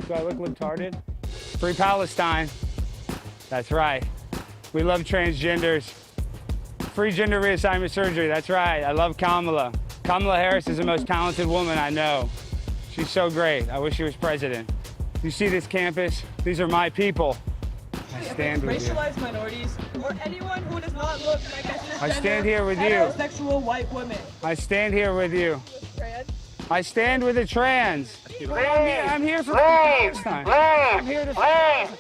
Do I look retarded? Free Palestine. That's right. We love transgenders. Free gender reassignment surgery. That's right. I love Kamala. Kamala Harris is the most talented woman I know. She's so great. I wish she was president. You see this campus? These are my people. I stand with you. Racialized minorities or anyone who does not look like a cisgender, I stand here with you. heterosexual white woman. I stand here with you. I stand with the trans. I'm here for Palestine. I'm here to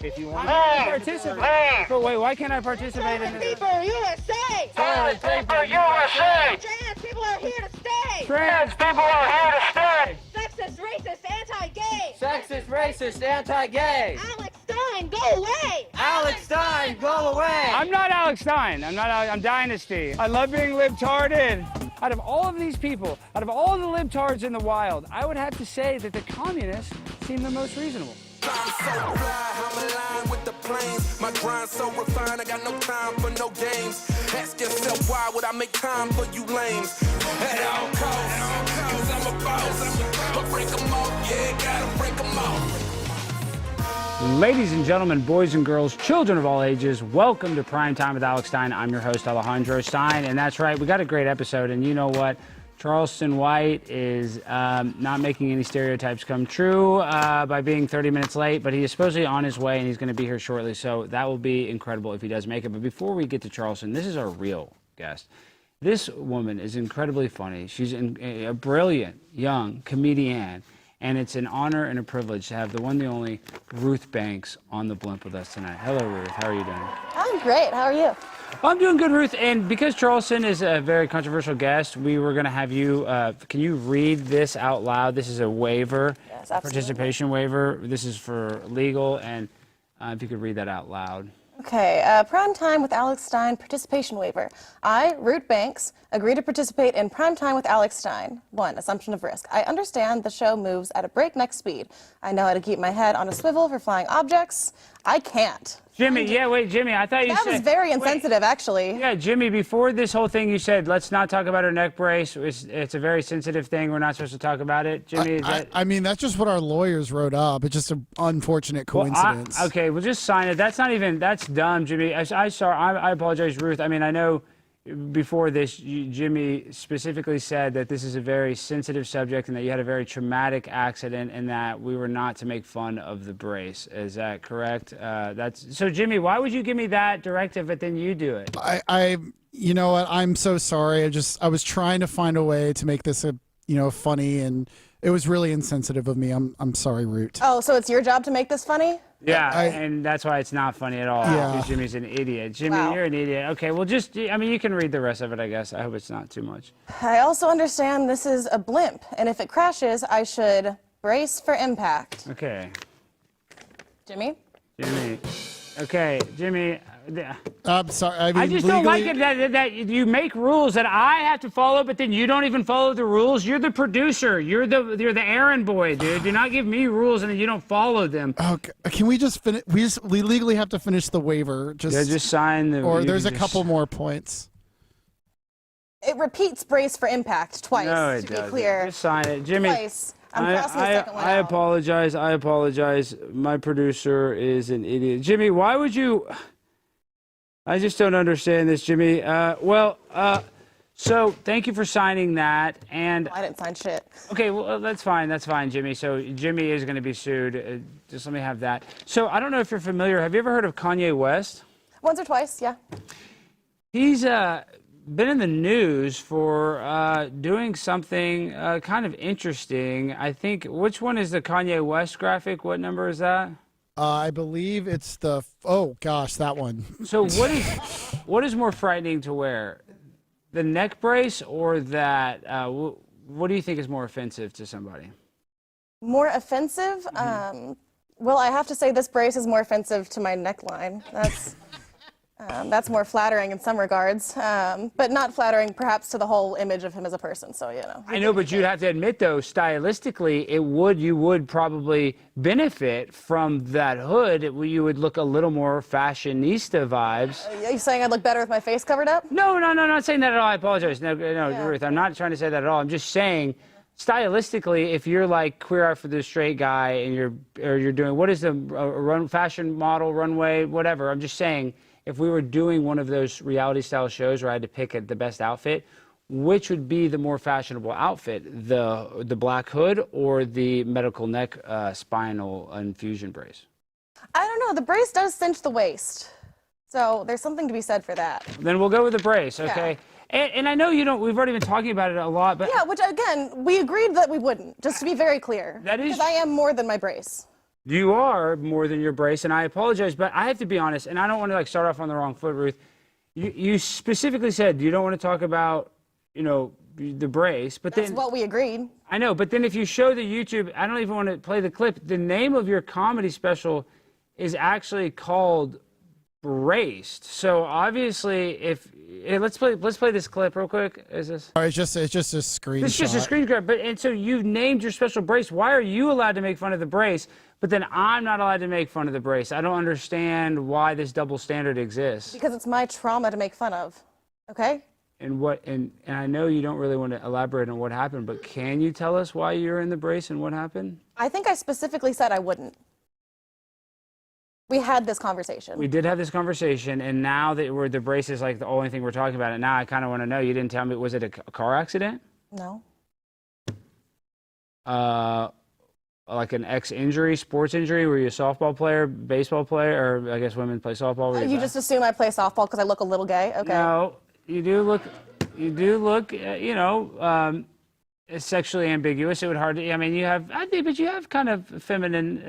if you want to participate. But wait, why can't I participate in this? People USA! Toilet paper USA! Trans people are here to stay! Trans people are here to stay! Sexist, racist, anti-gay! Sexist, racist, anti-gay! Alex Stein, go away! Alex Stein, go away! I'm not Alex Stein. I'm Dynasty. I love being libtarded. Out of all of these people, out of all the libtards in the wild, I would have to say that the communists seem the most reasonable. I'm so fly, I'm aligned with the planes. My grind so refined, I got no time for no games. Ask yourself why would I make time for you lames? At all costs, cause I'm a boss. But break them off, yeah, gotta break them off. Ladies and gentlemen, boys and girls, children of all ages, welcome to Prime Time with Alex Stein. I'm your host, Alejandro Stein, and that's right, we got a great episode, and you know what? Charleston White is not making any stereotypes come true by being 30 minutes late, but he is supposedly on his way, and he's going to be here shortly, so that will be incredible if he does make it. But before we get to Charleston, this is our real guest. This woman is incredibly funny. She's a brilliant young comedian. And it's an honor and a privilege to have the one, the only Ruth Banks on the blimp with us tonight. Hello, Ruth. How are you doing? I'm great. How are you? I'm doing good, Ruth. And because Charleston is a very controversial guest, we were going to have you, can you read this out loud? This is a waiver, Yes, absolutely. participation waiver. This is for legal, and if you could read that out loud. Okay, Prime Time with Alex Stein participation waiver. I, Ruth Banks, agree to participate in Prime Time with Alex Stein. 1. Assumption of risk. I understand the show moves at a breakneck speed. I know how to keep my head on a swivel for flying objects. I can't. Jimmy, Jimmy, I thought you said... That was very insensitive, actually. Yeah, Jimmy, before this whole thing, you said, let's not talk about her neck brace. It's a very sensitive thing. We're not supposed to talk about it. Jimmy, is that... I mean, that's just what our lawyers wrote up. It's just an unfortunate coincidence. Well, okay, well, just sign it. That's not even... That's dumb, Jimmy. I apologize, Ruth. I mean, I know before this, Jimmy specifically said that this is a very sensitive subject and that you had a very traumatic accident and that we were not to make fun of the brace. Is that correct? So, Jimmy, why would you give me that directive, but then you do it? You know what? I'm so sorry. I was trying to find a way to make this funny, and it was really insensitive of me. I'm sorry, Root. Oh, so it's your job to make this funny? Yeah, and that's why it's not funny at all. Yeah. Because Jimmy's an idiot. Jimmy, Wow. You're an idiot. Okay, well, you can read the rest of it, I guess. I hope it's not too much. I also understand this is a blimp, and if it crashes, I should brace for impact. Okay. Jimmy? Jimmy. Okay, Jimmy. I'm sorry. I mean, I just don't like it that you make rules that I have to follow, but then you don't even follow the rules. You're the producer. You're the errand boy, dude. Do not give me rules and then you don't follow them. Okay, can we just finish? We legally have to finish the waiver. Just sign the. Or there's a couple more points. It repeats brace for impact twice, No, it to be doesn't. clear. Just sign it, Jimmy. Twice. I'm crossing the second one I out. apologize. I apologize. My producer is an idiot. Jimmy, why would you? I just don't understand this, Jimmy. So thank you for signing that. And I didn't sign shit. okay, well, that's fine. That's fine, Jimmy. So Jimmy is going to be sued. Just let me have that. So I don't know if you're familiar. Have you ever heard of Kanye West? Once or twice, yeah. He's been in the news for doing something kind of interesting. I think, which one is the Kanye West graphic? What number is that? I believe it's oh gosh, that one. So what is more frightening to wear? The neck brace or that, what do you think is more offensive to somebody? More offensive? Well, I have to say this brace is more offensive to my neckline. That's more flattering in some regards, but not flattering perhaps to the whole image of him as a person, so, you know. I know, but you'd have to admit, though, stylistically, you would probably benefit from that hood. You would look a little more fashionista vibes. Are you saying I'd look better with my face covered up? No, I'm not saying that at all. I apologize. No, Ruth, I'm not trying to say that at all. I'm just saying stylistically, if you're like Queer Eye for the Straight Guy and you're doing, what is the fashion model, runway, whatever. I'm just saying, if we were doing one of those reality style shows where I had to pick the best outfit, which would be the more fashionable outfit, the black hood or the medical neck spinal infusion brace? I don't know. The brace does cinch the waist. So there's something to be said for that. Then we'll go with the brace, okay? Yeah. And I know you don't, we've already been talking about it a lot, but... Yeah, which again, we agreed that we wouldn't, just to be very clear. That is... Because I am more than my brace. You are more than your brace, and I apologize, but I have to be honest, and I don't want to like start off on the wrong foot, Ruth. You specifically said you don't want to talk about, you know, the brace, but That's then... what we agreed. I know, but then if you show the YouTube, I don't even want to play the clip, the name of your comedy special is actually called Braced. So obviously, let's play this clip real quick. Is this? Oh, it's just a screenshot. It's just a screen grab. And so you've named your special Brace. Why are you allowed to make fun of the brace, but then I'm not allowed to make fun of the brace? I don't understand why this double standard exists. Because it's my trauma to make fun of. Okay? And I know you don't really want to elaborate on what happened, but can you tell us why you're in the brace and what happened? I think I specifically said I wouldn't. We had this conversation. We did have this conversation, and now that the brace is like the only thing we're talking about, and now I kind of want to know. You didn't tell me. Was it a car accident? No. Like an injury, sports injury? Were you a softball player, baseball player, or I guess women play softball? You just assume I play softball because I look a little gay? Okay. No, you do look, you know, sexually ambiguous. It would hard to, I mean, but you have kind of feminine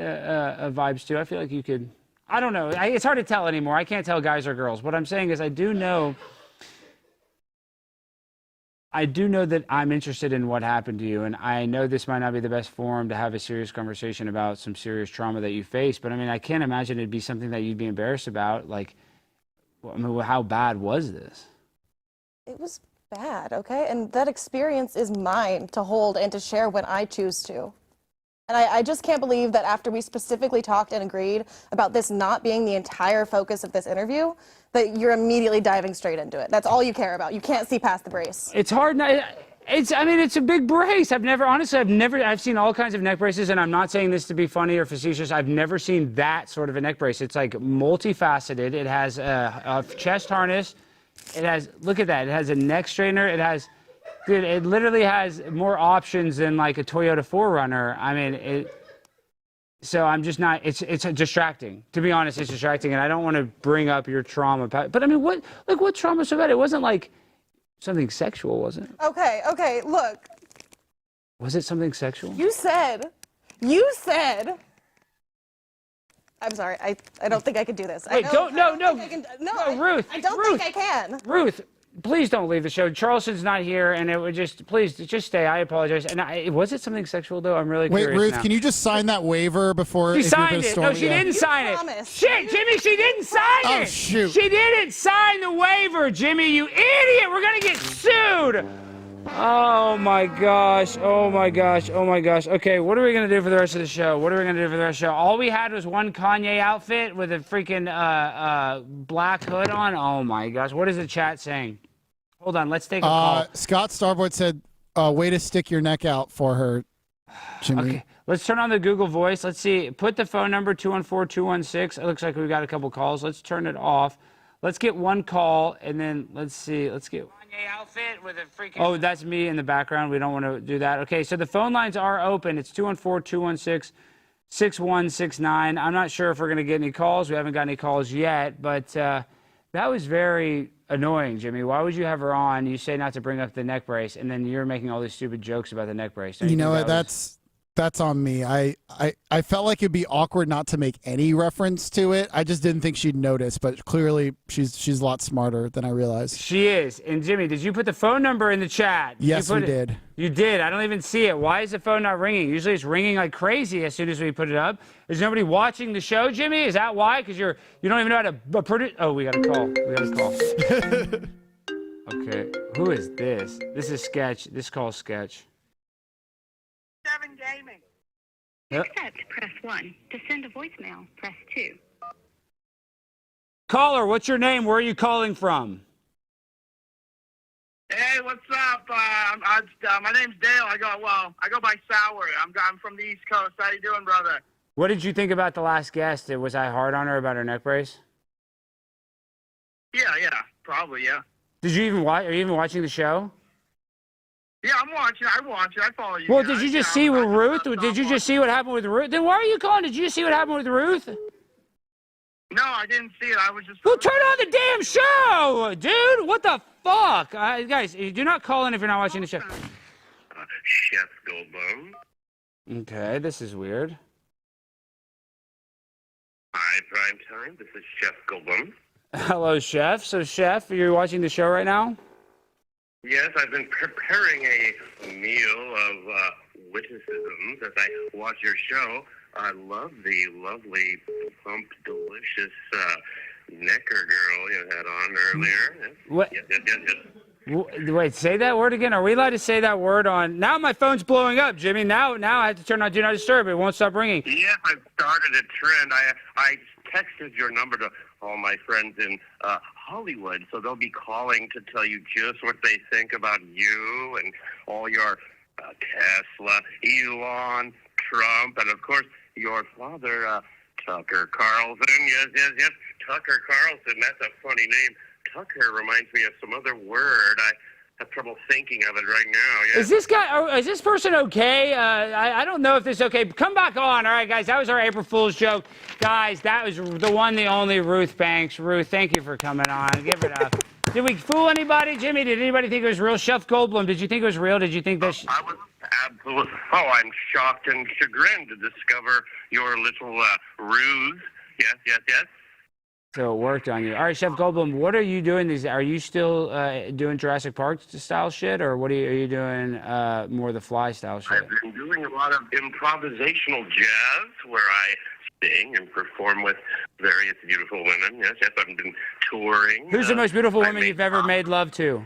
vibes too. I feel like you could, I don't know. It's hard to tell anymore. I can't tell guys or girls. What I'm saying is I do know that I'm interested in what happened to you, and I know this might not be the best forum to have a serious conversation about some serious trauma that you faced, but I mean, I can't imagine it'd be something that you'd be embarrassed about. Like, I mean, how bad was this? It was bad, okay? And that experience is mine to hold and to share when I choose to. And I just can't believe that after we specifically talked and agreed about this not being the entire focus of this interview, that you're immediately diving straight into it. That's all you care about. You can't see past the brace. It's hard. I mean, it's a big brace. I've seen all kinds of neck braces, and I'm not saying this to be funny or facetious. I've never seen that sort of a neck brace. It's like multifaceted. It has a chest harness. It has, look at that. It has a neck straightener. It has, dude, it literally has more options than like a Toyota 4Runner. I mean, so I'm just not, it's distracting. To be honest, it's distracting, and I don't want to bring up your trauma. But I mean, what trauma so bad? It wasn't like something sexual, was it? Okay, look. Was it something sexual? You said, I'm sorry, I don't think I can do this. Wait, no, Ruth. I don't think I can. Ruth, please don't leave the show. Charleston's not here, and it would please stay. I apologize. And was it something sexual though? I'm really curious. Wait, Ruth, now. can you just sign that waiver before? She signed it. No, she didn't sign it. promised. Shit, Jimmy, she didn't sign it. Oh, shoot. She didn't sign the waiver, Jimmy. You idiot. We're gonna get sued. Oh my gosh. Okay, what are we gonna do for the rest of the show? All we had was one Kanye outfit with a freaking black hood on. Oh my gosh. What is the chat saying? Hold on, let's take a call. Scott Starboard said, way to stick your neck out for her, Jimmy. Okay, let's turn on the Google Voice. Let's see. Put the phone number 214-216. It looks like we've got a couple calls. Let's turn it off. Let's get one call, and then let's see. Let's get Kanye outfit with a freaking... Oh, that's me in the background. We don't want to do that. Okay, so the phone lines are open. It's 214-216-6169. I'm not sure if we're going to get any calls. We haven't got any calls yet, but that was very annoying, Jimmy. Why would you have her on? You say not to bring up the neck brace, and then you're making all these stupid jokes about the neck brace. You know what? That's on me. I felt like it'd be awkward not to make any reference to it. I just didn't think she'd notice, but clearly she's a lot smarter than I realized. She is. And Jimmy, did you put the phone number in the chat? Yes, we did. You did. I don't even see it. Why is the phone not ringing? Usually it's ringing like crazy as soon as we put it up. Is nobody watching the show, Jimmy? Is that why? Because you don't even know how to produce. Oh, we got a call. Okay. Who is this? This is Sketch. This call's Sketch. 7 Gaming. Yep. Accept, press 1. To send a voicemail, press 2. Caller, what's your name? Where are you calling from? Hey, what's up? My name's Dale. I go by Sour. I'm from the East Coast. How you doing, brother? What did you think about the last guest? Was I hard on her about her neck brace? Yeah, probably, yeah. Did you even watch? Are you even watching the show? Yeah, I'm watching. I watch it. I follow you. Well, guys. did you just Yeah, see I'm with not Ruth? gonna Did you stop just see what happened with Ruth? Then why are you calling? Did you see what happened with Ruth? No, I didn't see it. I was just. Well, turn on the damn show, dude. What the fuck? Guys, do not call in if you're not watching the show. Chef Goldblum. Okay, this is weird. Hi, prime time. This is Chef Goldblum. Hello, Chef. So, Chef, you're watching the show right now? Yes, I've been preparing a meal of witticisms as I watch your show. I love the lovely, plump, delicious necker girl you had on earlier. What? Yes. Wait, say that word again. Are we allowed to say that word on? Now my phone's blowing up, Jimmy. Now I have to turn on Do Not Disturb. It won't stop ringing. Yes, I've started a trend. I texted your number to all my friends in Hollywood, so they'll be calling to tell you just what they think about you and all your Tesla, Elon, Trump, and of course your father, Tucker Carlson. Yes. Tucker Carlson. That's a funny name. Tucker reminds me of some other word. I have trouble thinking of it right now. Yes. Is this guy? Is this person okay? I don't know if this is okay. Come back on. All right, guys. That was our April Fool's joke. Guys, that was the one, the only Ruth Banks. Ruth, thank you for coming on. Give it up. Did we fool anybody, Jimmy? Did anybody think it was real? Chef Goldblum, did you think it was real? Did you think that? I was absolutely. Oh, I'm shocked and chagrined to discover your little ruse. Yes. So it worked on you. All right, Chef Goldblum, what are you doing? Are you still doing Jurassic Park style shit, or what are you doing more the Fly style shit? I've been doing a lot of improvisational jazz where I sing and perform with various beautiful women. Yes, I've been touring. Who's the most beautiful woman you've ever made love to?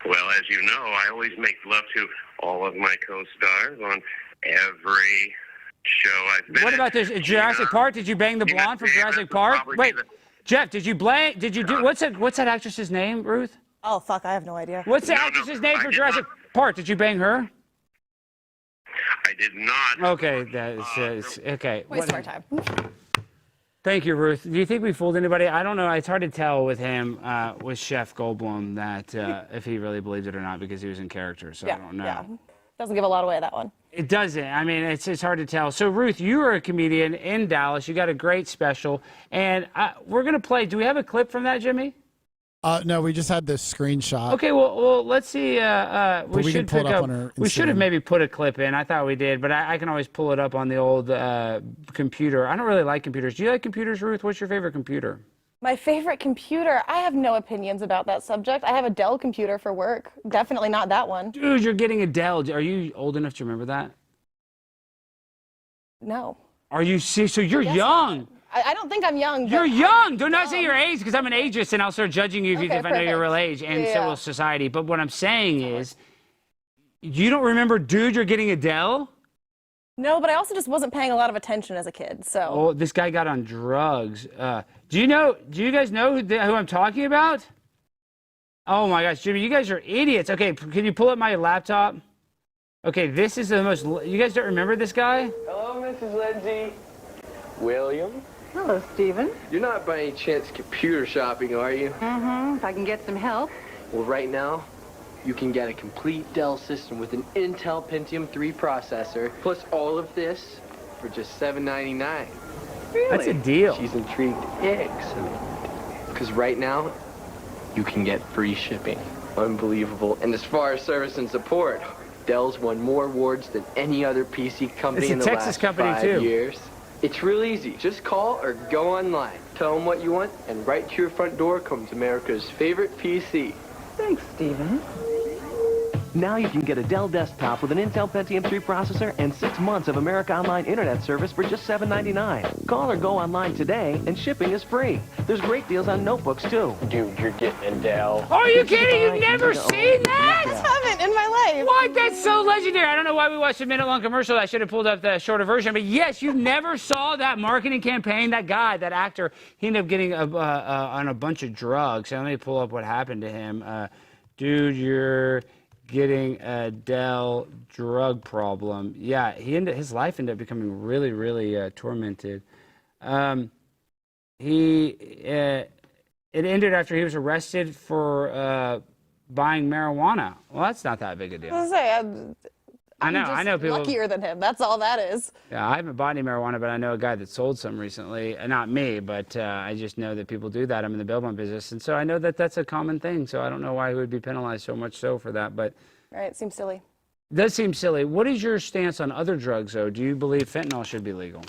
Well, as you know, I always make love to all of my co-stars on every show I've been What about this Jurassic Park? Did you bang the blonde from Jurassic Park? Wait, Jeff, did you do what's that actress's name, Ruth? Oh, fuck, I have no idea. What's the actress's name for Jurassic Park? Did you bang her? I did not. Okay, that's okay. Waste of our time. Thank you, Ruth. Do you think we fooled anybody? I don't know. It's hard to tell with him, with Chef Goldblum, that if he really believed it or not, because he was in character, so I don't know. Yeah. Doesn't give a lot away, that one. It doesn't. I mean, it's hard to tell. So, Ruth, you are a comedian in Dallas. You got a great special, and we're going to play. Do we have a clip from that, Jimmy? No, we just had this screenshot. Okay, well, let's see. We should pull it pick up up. on our We should have Instagram. maybe put a clip in. I thought we did, but I can always pull it up on the old computer. I don't really like computers. Do you like computers, Ruth? What's your favorite computer? My favorite computer? I have no opinions about that subject. I have a Dell computer for work. Definitely not that one. Dude, you're getting a Dell. Are you old enough to remember that? No. Are you? So you're young. I don't think I'm young. You're young. Do not say your age, because I'm an ageist, and I'll start judging you if I know your real age, and so will society. But what I'm saying is, you don't remember, dude, you're getting a Dell? No, but I also just wasn't paying a lot of attention as a kid, so. Oh, this guy got on drugs. Do you guys know who I'm talking about? Oh my gosh, Jimmy, you guys are idiots. Okay, can you pull up my laptop? Okay, this is the most, you guys don't remember this guy? Hello, Mrs. Lindsay. William? Hello, Stephen. You're not by any chance computer shopping, are you? Mm-hmm. If I can get some help. Well, right now, you can get a complete Dell system with an Intel Pentium 3 processor, plus all of this for just $7.99. Really? That's a deal. She's intrigued. Excellent. Because right now, you can get free shipping. Unbelievable. And as far as service and support, Dell's won more awards than any other PC company in the Texas last company 5 too. years. It's real easy. Just call or go online. Tell them what you want, and right to your front door comes America's favorite PC. Thanks, Stephen. Now you can get a Dell desktop with an Intel Pentium 3 processor and 6 months of America Online Internet service for just $7.99. Call or go online today, and shipping is free. There's great deals on notebooks, too. Dude, you're getting a Dell. Are you kidding? You've never seen that? I haven't in my life. What? That's so legendary. I don't know why we watched a minute-long commercial. I should have pulled up the shorter version. But yes, you never saw that marketing campaign. That guy, that actor, he ended up getting on a bunch of drugs. So let me pull up what happened to him. Dude, you're getting a Dell drug problem. Yeah, his life ended up becoming really, really tormented. It ended after he was arrested for buying marijuana. Well, that's not that big a deal. I was gonna say, I know people luckier than him. That's all that is. Yeah, I haven't bought any marijuana, but I know a guy that sold some recently. Not me, but I just know that people do that. I'm in the bail bond business, and so I know that that's a common thing. So I don't know why he would be penalized so much so for that, but Right, it seems silly. it does seem silly. What is your stance on other drugs, though? Do you believe fentanyl should be legal?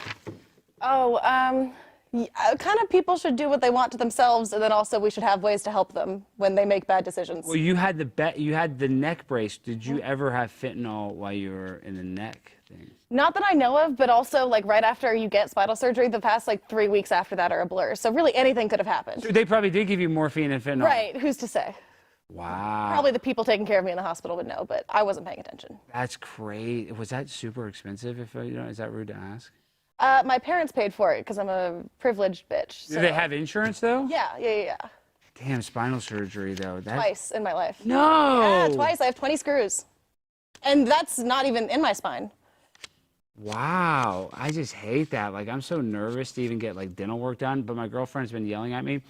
Oh, kind of people should do what they want to themselves, and then also we should have ways to help them when they make bad decisions. Well, you had the neck brace. Did you ever have fentanyl while you were in the neck thing? Not that I know of, but also like right after you get spinal surgery, the past like 3 weeks after that are a blur. So really anything could have happened. So they probably did give you morphine and fentanyl. Right, who's to say? Wow. Probably the people taking care of me in the hospital would know, but I wasn't paying attention. That's great. Was that super expensive? Is that rude to ask? My parents paid for it because I'm a privileged bitch. So. Do they have insurance though? Yeah. Damn, spinal surgery though. Twice in my life. No. Yeah, twice. I have 20 screws. And that's not even in my spine. Wow, I just hate that. Like, I'm so nervous to even get like dental work done, but my girlfriend's been yelling at me.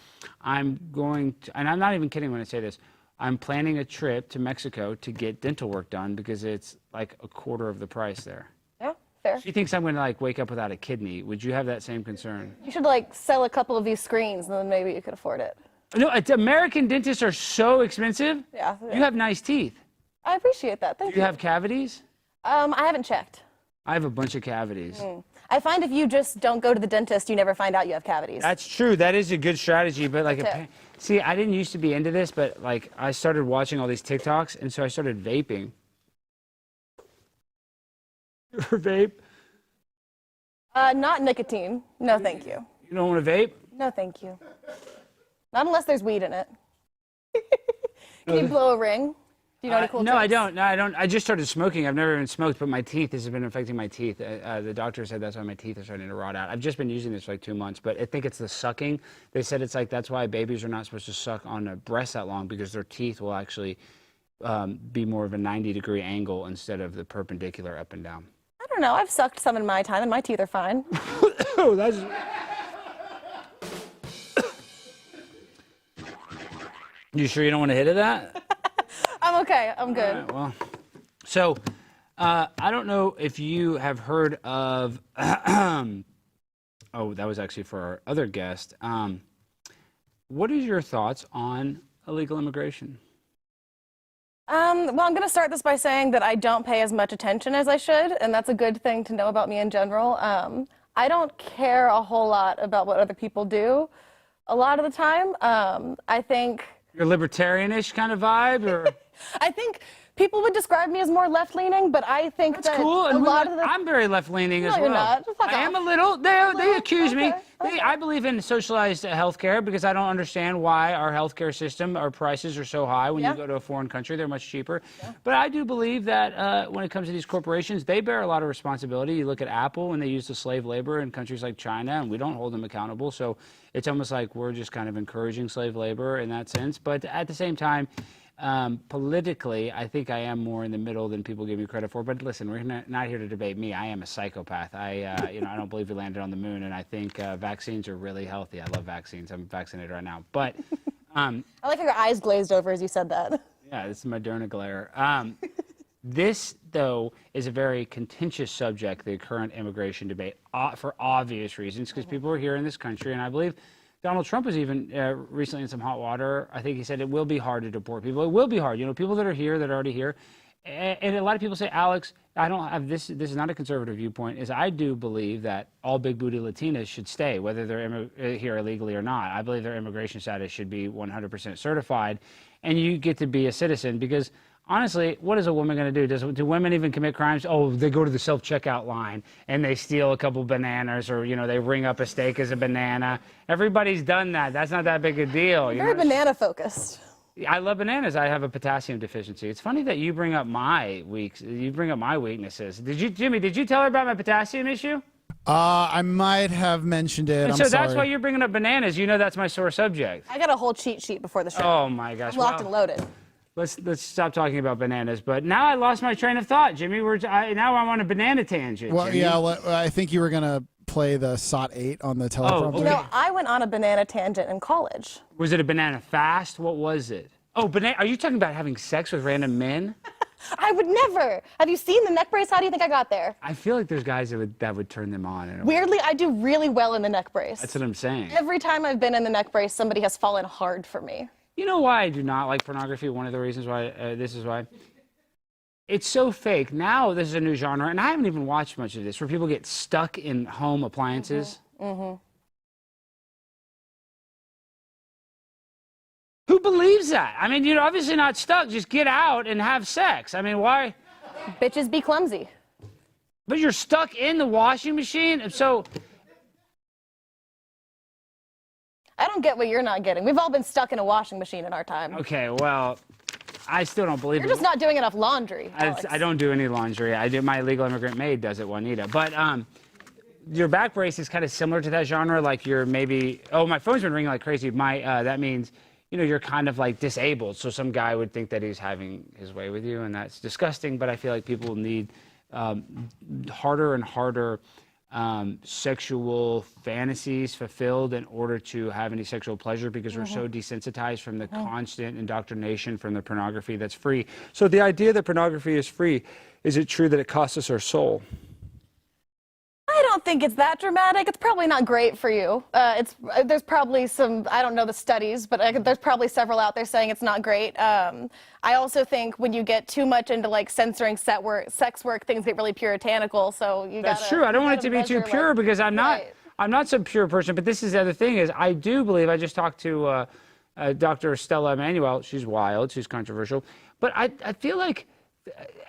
I'm going to, and I'm not even kidding when I say this, I'm planning a trip to Mexico to get dental work done because it's like a quarter of the price there. Yeah, fair. She thinks I'm going to like wake up without a kidney. Would you have that same concern? You should like sell a couple of these screens and then maybe you could afford it. No, American dentists are so expensive. Yeah. You have nice teeth. I appreciate that. Thank you. Do you have cavities? I haven't checked. I have a bunch of cavities. I find if you just don't go to the dentist, you never find out you have cavities. That's true. That is a good strategy. But like, see, I didn't used to be into this, but like, I started watching all these TikToks, and so I started vaping. You ever vape? Not nicotine. No, thank you. You don't want to vape? No, thank you. Not unless there's weed in it. Can you blow a ring? Do you know any cool No, tricks? I don't. No, I don't. I just started smoking. I've never even smoked, but my teeth, this has been affecting my teeth. The doctor said that's why my teeth are starting to rot out. I've just been using this for like 2 months, but I think it's the sucking. They said it's like that's why babies are not supposed to suck on a breast that long because their teeth will actually be more of a 90-degree angle instead of the perpendicular up and down. I don't know. I've sucked some in my time, and my teeth are fine. Oh, that's... You sure you don't want to hit it that? I'm okay. I'm good. All right, well, so I don't know if you have heard of. Oh, that was actually for our other guest. What is your thoughts on illegal immigration? Well, I'm going to start this by saying that I don't pay as much attention as I should, and that's a good thing to know about me in general. I don't care a whole lot about what other people do a lot of the time. I think... You're libertarianish kind of vibe, or? I think people would describe me as more left-leaning, but I think That's that cool. a lot of the... I'm very left-leaning as well. No, you're not. Fuck I am a off. little. They accuse me. Okay. I believe in socialized healthcare because I don't understand why our healthcare system, our prices are so high. When you go to a foreign country, they're much cheaper. But I do believe that when it comes to these corporations, they bear a lot of responsibility. You look at Apple when they use the slave labor in countries like China, and we don't hold them accountable. So it's almost like we're just kind of encouraging slave labor in that sense. But at the same time, politically, I think I am more in the middle than people give me credit for. But listen, we're not here to debate me. I am a psychopath. I don't believe we landed on the moon, and I think vaccines are really healthy. I love vaccines. I'm vaccinated right now. But I like how your eyes glazed over as you said that. yeah, this is Moderna glare. This, though, is a very contentious subject, the current immigration debate, for obvious reasons, because people are here in this country, and I believe Donald Trump was even recently in some hot water. I think he said it will be hard to deport people. It will be hard. You know, people that are here, that are already here. And a lot of people say, Alex, I don't have this is not a conservative viewpoint, is I do believe that all big booty Latinas should stay, whether they're here illegally or not. I believe their immigration status should be 100% certified, and you get to be a citizen because honestly, what is a woman going to do? Do women even commit crimes? Oh, they go to the self-checkout line and they steal a couple bananas, or they ring up a steak as a banana. Everybody's done that. That's not that big a deal. Very banana focused. I love bananas. I have a potassium deficiency. It's funny that you bring up my weaknesses. Jimmy, did you tell her about my potassium issue? I might have mentioned it. And so that's why you're bringing up bananas. You know that's my sore subject. I got a whole cheat sheet before the show. Oh my gosh. Locked and loaded. Let's stop talking about bananas. But now I lost my train of thought, Jimmy. Now I'm on a banana tangent. Well, Jimmy. yeah. I think you were gonna play the SOT 8 on the teleprompter. Okay. I went on a banana tangent in college. Was it a banana fast? What was it? Oh, are you talking about having sex with random men? I would never. Have you seen the neck brace? How do you think I got there? I feel like there's guys that would turn them on. Weirdly, I do really well in the neck brace. That's what I'm saying. Every time I've been in the neck brace, somebody has fallen hard for me. You know why I do not like pornography? One of the reasons why, this is why. It's so fake. Now this is a new genre, and I haven't even watched much of this, where people get stuck in home appliances. Who believes that? I mean, you're obviously not stuck. Just get out and have sex. I mean, why? Bitches be clumsy. But you're stuck in the washing machine, so... I don't get what you're not getting. We've all been stuck in a washing machine in our time. Okay, well, I still don't believe You're just not doing enough laundry, Alex. I don't do any laundry. I do. My illegal immigrant maid does it, Juanita. But your back brace is kind of similar to that genre. Like you're maybe... Oh, my phone's been ringing like crazy. That means... you're kind of like disabled. So some guy would think that he's having his way with you, and that's disgusting. But I feel like people need harder and harder sexual fantasies fulfilled in order to have any sexual pleasure, because we're so desensitized from the constant indoctrination from the pornography that's free. So the idea that pornography is free, is it true that it costs us our soul? I don't think it's that dramatic. It's probably not great for you. There's probably some, I don't know the studies, but there's probably several out there saying it's not great. I also think when you get too much into like censoring sex work, things get really puritanical. So That's true. I don't want it to be too pure, because I'm not some pure person. But this is the other thing is I do believe, I just talked to Dr. Stella Emanuel. She's wild. She's controversial. But I feel like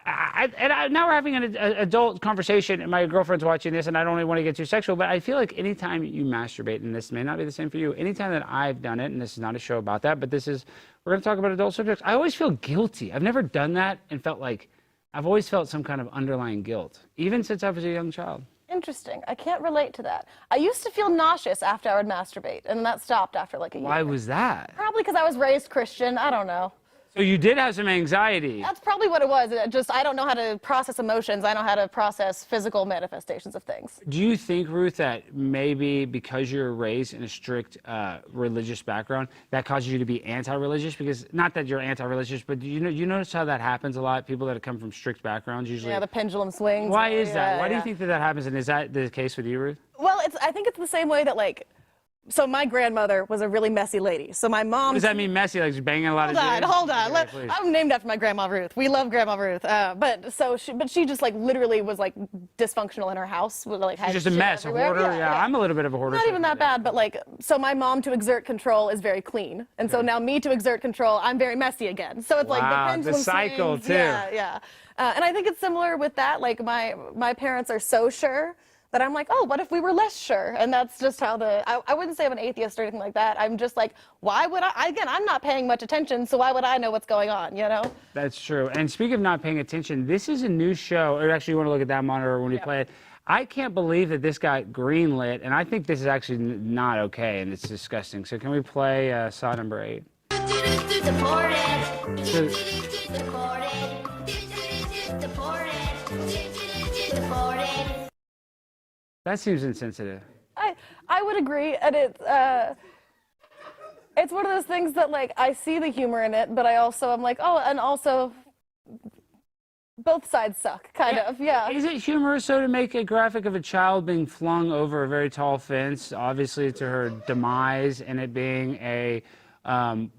now we're having an adult conversation, and my girlfriend's watching this, and I don't really want to get too sexual, but I feel like anytime you masturbate, and this may not be the same for you, anytime that I've done it, and this is not a show about that, but we're going to talk about adult subjects, I always feel guilty. I've never done that and felt like, I've always felt some kind of underlying guilt, even since I was a young child. Interesting. I can't relate to that. I used to feel nauseous after I would masturbate, and that stopped after like a year. Why was that? Probably because I was raised Christian. I don't know. So you did have some anxiety. That's probably what it was. I don't know how to process emotions. I know how to process physical manifestations of things. Do you think, Ruth, that maybe because you're raised in a strict religious background, that causes you to be anti-religious? Because not that you're anti-religious, but you notice how that happens a lot? People that come from strict backgrounds usually. Yeah, the pendulum swings. Why is that? Why do you think that happens? And is that the case with you, Ruth? Well, I think it's the same way that so my grandmother was a really messy lady. So my mom... What does that mean, messy? Like she's banging a lot of dudes? Hold on. Okay, I'm named after my grandma Ruth. We love Grandma Ruth. But she just literally was dysfunctional in her house. She's just a mess, everywhere. a hoarder. Yeah, I'm a little bit of a hoarder. Not even that bad, but so my mom to exert control is very clean, and so now me to exert control, I'm very messy again. So it's like the pendulum cycle swings. too. Yeah. And I think it's similar with that. Like my parents are so sure that I'm like, oh, what if we were less sure? And that's just how I wouldn't say I'm an atheist or anything like that. I'm just like, why would again, I'm not paying much attention, so why would I know what's going on, That's true. And speaking of not paying attention, this is a new show, or actually you want to look at that monitor when we play it. I can't believe that this got greenlit, and I think this is actually not okay, and it's disgusting. So can we play Saw number 8? That seems insensitive. I would agree, and it's one of those things that I see the humor in it, but I'm like, oh, and also both sides suck, kind of, yeah. Is it humorous, though, to make a graphic of a child being flung over a very tall fence, obviously to her demise, and it being a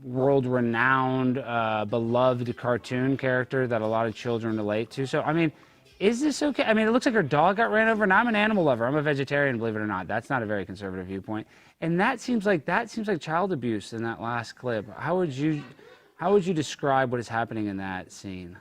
world-renowned, beloved cartoon character that a lot of children relate to? So, I mean, is this okay? I mean, it looks like her dog got ran over, and I'm an animal lover. I'm a vegetarian, believe it or not. That's not a very conservative viewpoint. And that seems like child abuse in that last clip. How would you How would you describe what is happening in that scene?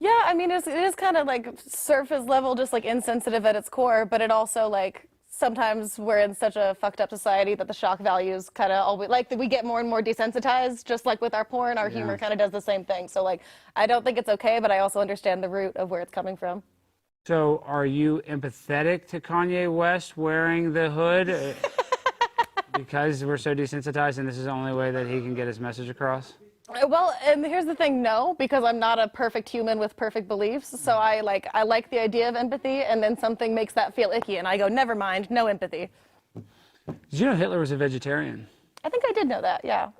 Yeah, I mean, it is kind of like surface level, just like insensitive at its core, but it also like sometimes we're in such a fucked up society that the shock values kind of always, like we get more and more desensitized, just like with our porn, our humor kind of does the same thing. So like, I don't think it's okay, but I also understand the root of where it's coming from. So are you empathetic to Kanye West wearing the hood because we're so desensitized and this is the only way that he can get his message across? Well, and here's the thing, no, because I'm not a perfect human with perfect beliefs. So I like the idea of empathy, and then something makes that feel icky, and I go, never mind, no empathy. Did you know Hitler was a vegetarian? I think I did know that, yeah.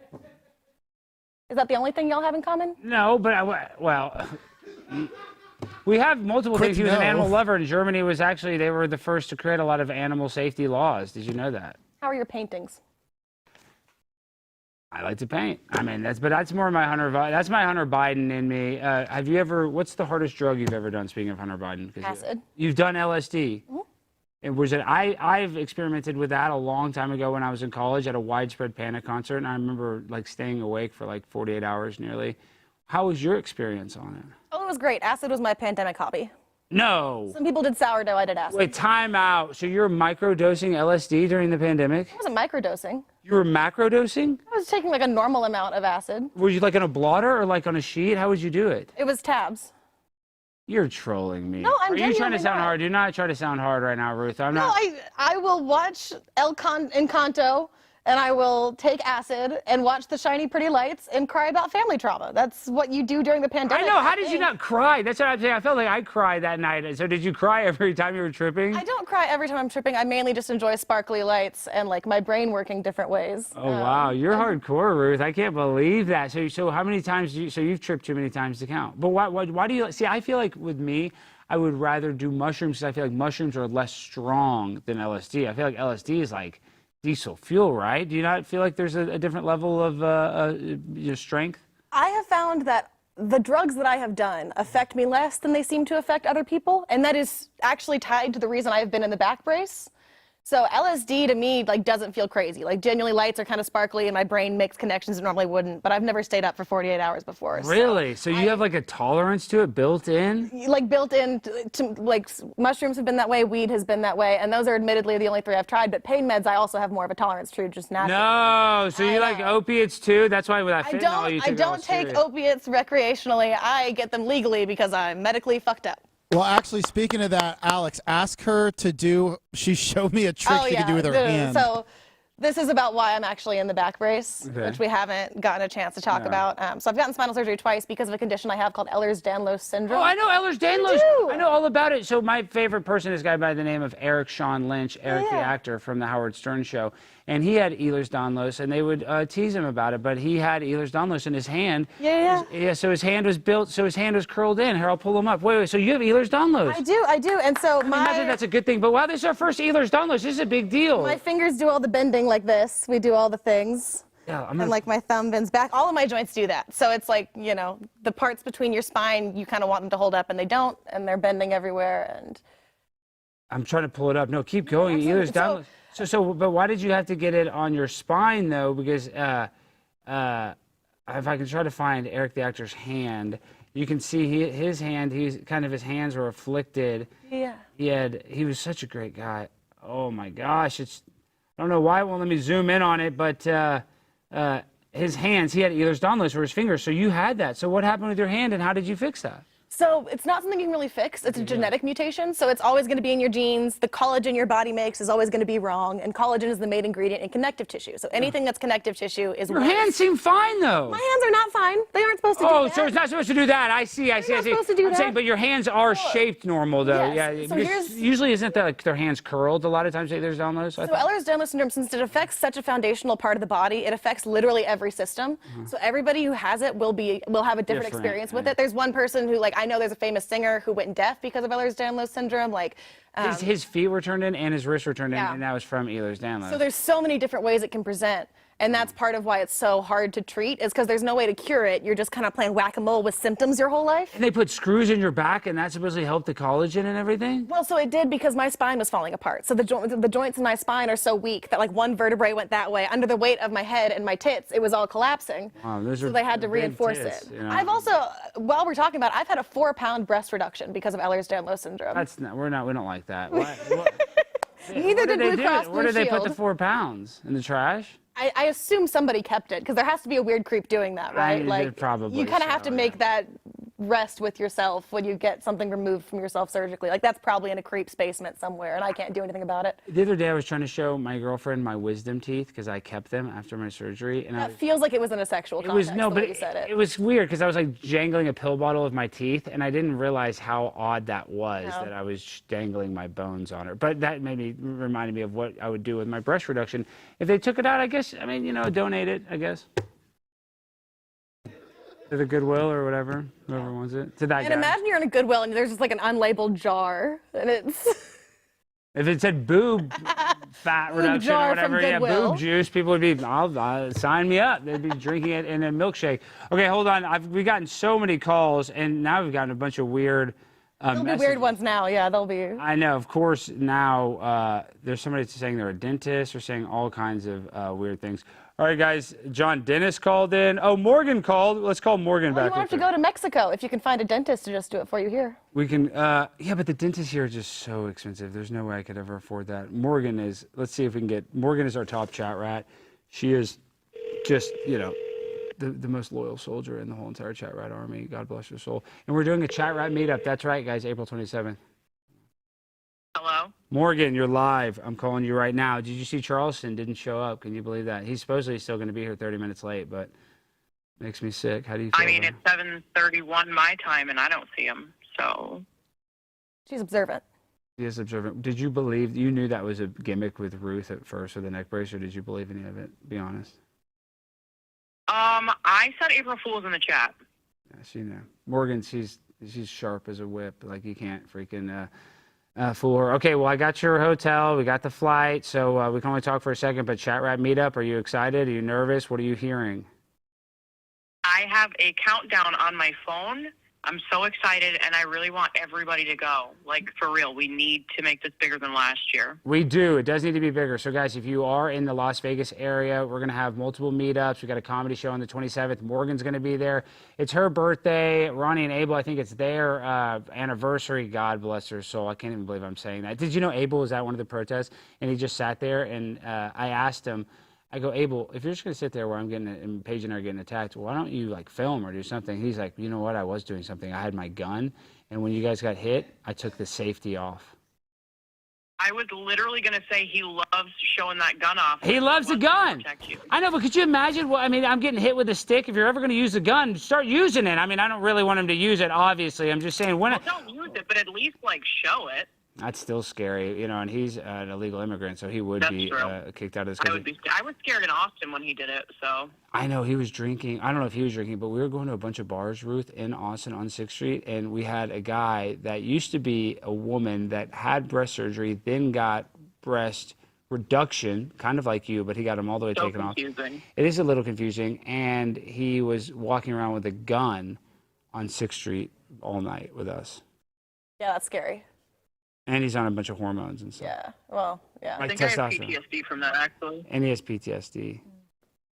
Is that the only thing y'all have in common? No, but well, we have multiple things. He was an animal lover, and Germany was actually, they were the first to create a lot of animal safety laws. Did you know that? How are your paintings? I like to paint. I mean, that's more my that's my Hunter Biden in me. Have you ever, what's the hardest drug you've ever done, speaking of Hunter Biden? Acid. You've done LSD. Mm-hmm. And was it, I've experimented with that a long time ago when I was in college at a Widespread Panic concert, and I remember like staying awake for like 48 hours nearly. How was your experience on it? Oh, it was great. Acid was my pandemic hobby. No. Some people did sourdough, I did acid. Wait, time out. So you're microdosing LSD during the pandemic? I wasn't microdosing. You were macrodosing? I was taking like a normal amount of acid. Were you like on a blotter or like on a sheet? How would you do it? It was tabs. You're trolling me. No, I'm Are you trying to sound not. hard? Do not try to sound hard right now, Ruth. I'm No, not. I will watch Encanto, and I will take acid and watch the shiny pretty lights and cry about family trauma. That's what you do during the pandemic. I know. How did you not cry? That's what I'm saying. I felt like I cried that night. So did you cry every time you were tripping? I don't cry every time I'm tripping. I mainly just enjoy sparkly lights and like my brain working different ways. Oh wow, you're hardcore, Ruth. I can't believe that. So how many times? So you've tripped too many times to count. But why do you see? I feel like with me, I would rather do mushrooms because I feel like mushrooms are less strong than LSD. I feel like LSD is like diesel fuel, right? Do you not feel like there's a different level of your strength? I have found that the drugs that I have done affect me less than they seem to affect other people, and that is actually tied to the reason I have been in the back brace. So LSD to me like doesn't feel crazy. Like genuinely lights are kind of sparkly and my brain makes connections it normally wouldn't, but I've never stayed up for 48 hours before. Really? So you have like a tolerance to it built in? Like built in to like mushrooms have been that way, weed has been that way, and those are admittedly the only three I've tried, but pain meds I also have more of a tolerance to, just naturally. No, so you like opiates too? That's why with that fentanyl you take I don't take opiates recreationally. I get them legally because I'm medically fucked up. Well, actually, speaking of that, Alex, ask her to do. She showed me a trick she could do with her hand. So this is about why I'm actually in the back brace, which we haven't gotten a chance to talk about. So I've gotten spinal surgery twice because of a condition I have called Ehlers-Danlos syndrome. Oh, I know Ehlers-Danlos. I know all about it. So my favorite person is a guy by the name of Eric Shawn Lynch, Eric the actor from the Howard Stern show. And he had Ehlers-Danlos, and they would tease him about it, but he had Ehlers-Danlos in his hand. So his hand was built, so his hand was curled in. Here, I'll pull him up. Wait, so you have Ehlers-Danlos? I do, and so Not that that's a good thing, but wow, this is our first Ehlers-Danlos. This is a big deal. My fingers do all the bending like this. We do all the things. Yeah, and like my thumb bends back. All of my joints do that. So it's like, you know, the parts between your spine, you kind of want them to hold up, and they don't, and they're bending everywhere. And I'm trying to pull it up. No, keep going. Ehlers-Danlos. But why did you have to get it on your spine though? Because if I can try to find Eric the actor's hand, you can see his hand. His hands were afflicted. Yeah. He was such a great guy. Oh my gosh, I don't know why it won't let me zoom in on it, but his hands, he had Ehlers-Danlos or his fingers. So you had that. So what happened with your hand, and how did you fix that? So it's not something you can really fix. It's a genetic mutation, so it's always going to be in your genes. The collagen your body makes is always going to be wrong, and collagen is the main ingredient in connective tissue. So anything that's connective tissue is Your hands seem fine, though. My hands are not fine. They aren't supposed to do that. Oh, so it's not supposed to do that. I see. You're not supposed to do that. Saying, but your hands are shaped normal, though. Yes. So usually, isn't that like their hands curled? A lot of times, there's Ehlers-Danlos. So Ehlers-Danlos syndrome, since it affects such a foundational part of the body, it affects literally every system. So everybody who has it will have a different experience with it. There's one person who, like, I know there's a famous singer who went deaf because of Ehlers-Danlos syndrome. Like, his feet were turned in and his wrists were turned in, and that was from Ehlers-Danlos. So there's so many different ways it can present. And that's part of why it's so hard to treat, is because there's no way to cure it. You're just kind of playing whack-a-mole with symptoms your whole life. And they put screws in your back, and that supposedly helped the collagen and everything? Well, so it did, because my spine was falling apart. So the joints in my spine are so weak that like one vertebrae went that way. Under the weight of my head and my tits, it was all collapsing. Wow, those are so they had to big reinforce tits, it. you know? I've also, while we're talking about it, I've had a 4-pound breast reduction because of Ehlers-Danlos syndrome. That's not, we don't like that. Neither did Blue Cross Blue Where did they put Shield. the 4 pounds? In the trash? I assume somebody kept it, because there has to be a weird creep doing that, right? Probably you kind of have so, to make that rest with yourself when you get something removed from yourself surgically. Like, that's probably in a creep's basement somewhere, and I can't do anything about it. The other day I was trying to show my girlfriend my wisdom teeth because I kept them after my surgery. And That feels like it was in a sexual context, the way you said it. It was weird because I was like jangling a pill bottle with my teeth, and I didn't realize how odd that was, that I was dangling my bones on her. But that reminded me of what I would do with my breast reduction. If they took it out, I guess, donate it, I guess. To the Goodwill or whatever, whoever wants it. To that And guy. imagine you're in a Goodwill and there's just like an unlabeled jar, and it's... If it said boob fat reduction or whatever, yeah, boob juice, people would be, sign me up. They'd be drinking it in a milkshake. Okay, hold on. We've gotten so many calls, and now we've gotten a bunch of weird There'll be weird ones now, yeah, they'll be. I know, of course, now there's somebody saying they're a dentist or saying all kinds of weird things. All right, guys, John Dennis called in. Oh, Morgan called. Let's call Morgan back. You won't have to go to Mexico if you can find a dentist to just do it for you here. We can, yeah, but the dentists here are just so expensive. There's no way I could ever afford that. Morgan is, let's see if we can get, Morgan is our top chat rat. She is just, the most loyal soldier in the whole entire chat rat army. God bless her soul. And we're doing a chat rat meetup. That's right, guys, April 27th. Hello? Morgan, you're live. I'm calling you right now. Did you see Charleston didn't show up? Can you believe that? He's supposedly still going to be here 30 minutes late, but makes me sick. How do you feel? I mean, it's 7:31 my time, and I don't see him, so... She's observant. He is observant. Did you believe, you knew that was a gimmick with Ruth at first with the neck brace, or did you believe any of it? Be honest. I said April Fool's in the chat. Yeah, she knew. Morgan, she's sharp as a whip. Like, you can't freaking fool her. Okay, well, I got your hotel. We got the flight, so we can only talk for a second, but chat rat meetup, are you excited? Are you nervous? What are you hearing? I have a countdown on my phone. I'm so excited, and I really want everybody to go. Like, for real, we need to make this bigger than last year. We do. It does need to be bigger. So, guys, if you are in the Las Vegas area, we're going to have multiple meetups. We got a comedy show on the 27th. Morgan's going to be there. It's her birthday. Ronnie and Abel, I think it's their anniversary. God bless her soul. I can't even believe I'm saying that. Did you know Abel was at one of the protests, and he just sat there, and I asked him, I go, Abel, if you're just going to sit there where I'm getting, and Paige and I are getting attacked, why don't you, like, film or do something? He's like, you know what? I was doing something. I had my gun, and when you guys got hit, I took the safety off. I was literally going to say he loves showing that gun off. He loves the gun. I know, but could you imagine? Well, I mean, I'm getting hit with a stick. If you're ever going to use the gun, start using it. I mean, I don't really want him to use it, obviously. I'm just saying when don't use it, but at least, like, show it. That's still scary, and he's an illegal immigrant, so he would be kicked out of this country. I was scared in Austin when he did it, so. I know he was drinking. I don't know if he was drinking, but we were going to a bunch of bars, Ruth, in Austin on 6th Street, and we had a guy that used to be a woman that had breast surgery, then got breast reduction, kind of like you, but he got them all the way taken off. It is a little confusing, and he was walking around with a gun on 6th Street all night with us. Yeah, that's scary. And he's on a bunch of hormones and stuff. Yeah, well, yeah. Like I think testosterone. I have PTSD from that, actually. And he has PTSD.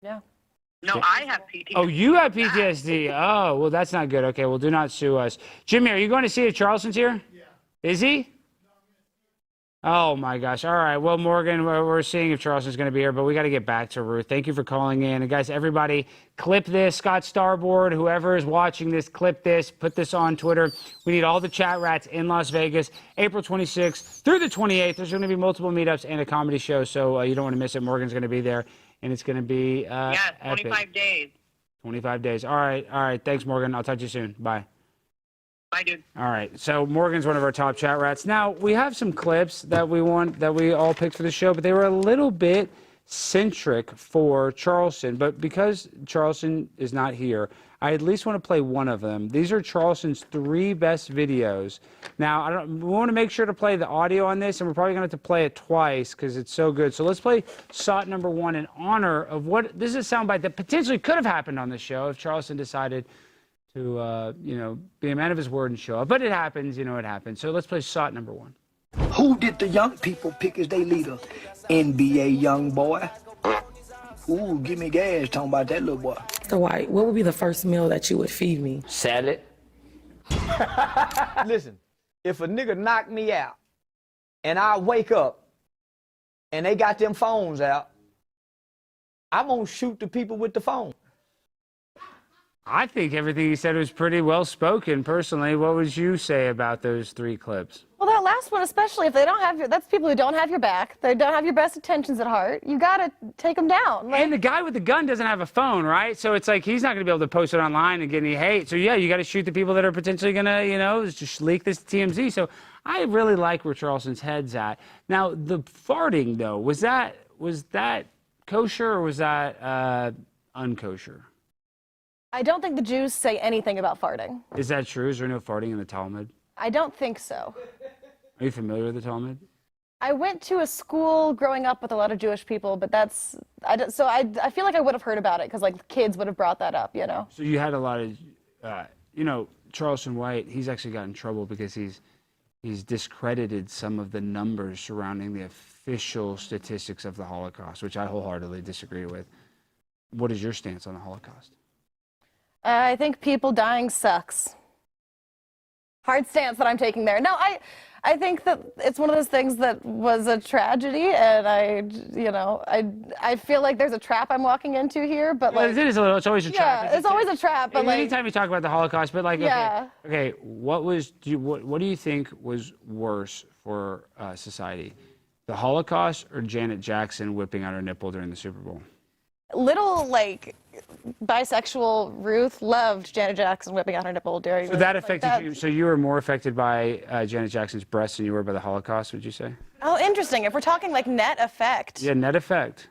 Yeah. No, I have PTSD. Oh, you have PTSD. Oh, well, that's not good. Okay, well, do not sue us. Jimmy, are you going to see if Charleston's here? Yeah. Is he? Oh, my gosh. All right. Well, Morgan, we're seeing if Charleston's going to be here, but we got to get back to Ruth. Thank you for calling in. And, guys, everybody, clip this. Scott Starboard, whoever is watching this, clip this. Put this on Twitter. We need all the chat rats in Las Vegas, April 26th through the 28th. There's going to be multiple meetups and a comedy show, so you don't want to miss it. Morgan's going to be there, and it's going to be 25 epic. days. 25 days. All right. All right. Thanks, Morgan. I'll talk to you soon. Bye. Bye, dude. All right, so Morgan's one of our top chat rats. Now, we have some clips that we all picked for the show, but they were a little bit centric for Charleston. But because Charleston is not here, I at least want to play one of them. These are Charleston's 3 best videos. Now, we want to make sure to play the audio on this, and we're probably going to have to play it twice because it's so good. So let's play shot number 1 in honor of what, this is a soundbite that potentially could have happened on the show if Charleston decided to, you know, be a man of his word and show up. But it happens, you know, it happens. So let's play shot number 1. Who did the young people pick as their leader? NBA young boy? Ooh, give me gas talking about that little boy. Mr. White, what would be the first meal that you would feed me? Salad. Listen, if a nigga knock me out and I wake up and they got them phones out, I'm gonna shoot the people with the phone. I think everything he said was pretty well spoken. Personally, what would you say about those 3 clips? Well, that last one, especially if they don't have that's people who don't have your back. They don't have your best intentions at heart. You gotta take them down. Like, and the guy with the gun doesn't have a phone, right? So it's like he's not going to be able to post it online and get any hate. So yeah, you got to shoot the people that are potentially going to, you know, just leak this to TMZ. So I really like where Charleston's head's at. Now, the farting though, was that kosher or was that unkosher? I don't think the Jews say anything about farting. Is that true? Is there no farting in the Talmud? I don't think so. Are you familiar with the Talmud? I went to a school growing up with a lot of Jewish people, but I feel like I would have heard about it because like kids would have brought that up, you know. So you had a lot of, you know, Charleston White. He's actually got in trouble because he's discredited some of the numbers surrounding the official statistics of the Holocaust, which I wholeheartedly disagree with. What is your stance on the Holocaust? I think people dying sucks. Hard stance that I'm taking there. No, I think that it's one of those things that was a tragedy, and I feel like there's a trap I'm walking into here, but like... Well, it is a little, it's always a trap. Yeah, it's always a trap, but like... Anytime you talk about the Holocaust, but like, yeah. okay, what do you think was worse for society? The Holocaust or Janet Jackson whipping out her nipple during the Super Bowl? Little, like, bisexual Ruth loved Janet Jackson whipping out her nipple during... So that affected you, so you were more affected by Janet Jackson's breasts than you were by the Holocaust, would you say? Oh, interesting. If we're talking, like, net effect. Yeah, net effect.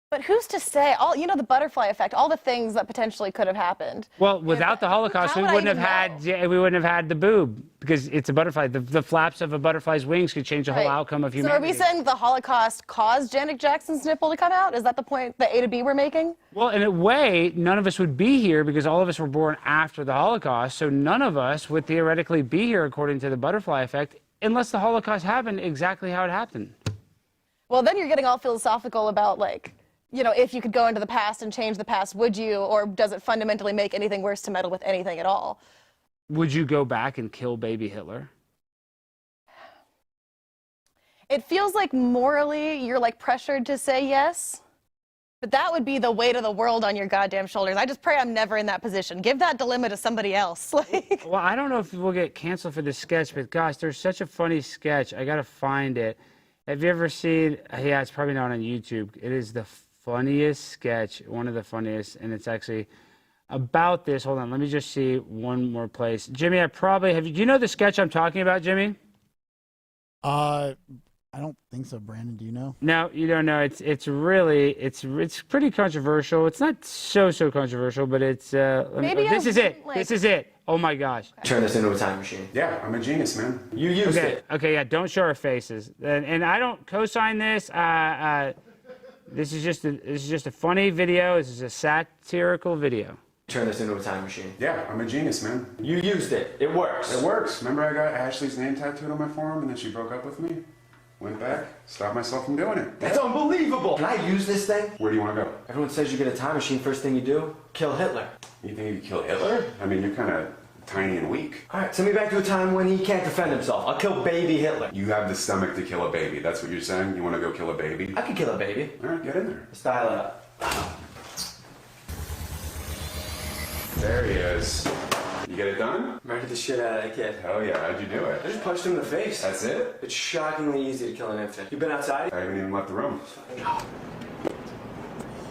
But who's to say? You know, the butterfly effect, all the things that potentially could have happened. Well, without the Holocaust, we wouldn't have had the boob, because it's a butterfly. The flaps of a butterfly's wings could change the whole outcome of humanity. So are we saying the Holocaust caused Janet Jackson's nipple to come out? Is that the point, the A to B we're making? Well, in a way, none of us would be here because all of us were born after the Holocaust, so none of us would theoretically be here according to the butterfly effect, unless the Holocaust happened exactly how it happened. Well, then you're getting all philosophical about, like, you know, if you could go into the past and change the past, would you? Or does it fundamentally make anything worse to meddle with anything at all? Would you go back and kill baby Hitler? It feels like morally you're like pressured to say yes. But that would be the weight of the world on your goddamn shoulders. I just pray I'm never in that position. Give that dilemma to somebody else. Like. Well, I don't know if we'll get canceled for this sketch, but gosh, there's such a funny sketch. I got to find it. Have you ever seen, yeah, it's probably not on YouTube. It is the funniest sketch, one of the funniest, and it's actually about this. Hold on, let me just see one more place. Jimmy, do you know the sketch I'm talking about, Jimmy? I don't think so, Brandon. Do you know? No, you don't know. It's pretty controversial. It's not so controversial, but it's this is it. This is it. Oh my gosh. Turn this into a time machine. Yeah, I'm a genius, man. You used it. Okay, yeah, don't show our faces. And I don't co-sign this. This is just a funny video. This is a satirical video. Turn this into a time machine. Yeah, I'm a genius, man. You used it. It works. It works. Remember I got Ashley's name tattooed on my forearm and then she broke up with me? Went back, stopped myself from doing it. That's unbelievable. Can I use this thing? Where do you want to go? Everyone says you get a time machine, first thing you do, kill Hitler. You think you could kill Hitler? I mean, you're kind of tiny and weak. All right, send me back to a time when he can't defend himself. I'll kill baby Hitler. You have the stomach to kill a baby. That's what you're saying? You want to go kill a baby? I could kill a baby. All right, get in there. Style it up. There he is. You get it done? Murdered the shit out of that kid. Hell yeah, how'd you do it? I just punched him in the face. That's it? It's shockingly easy to kill an infant. You been outside? I haven't even left the room.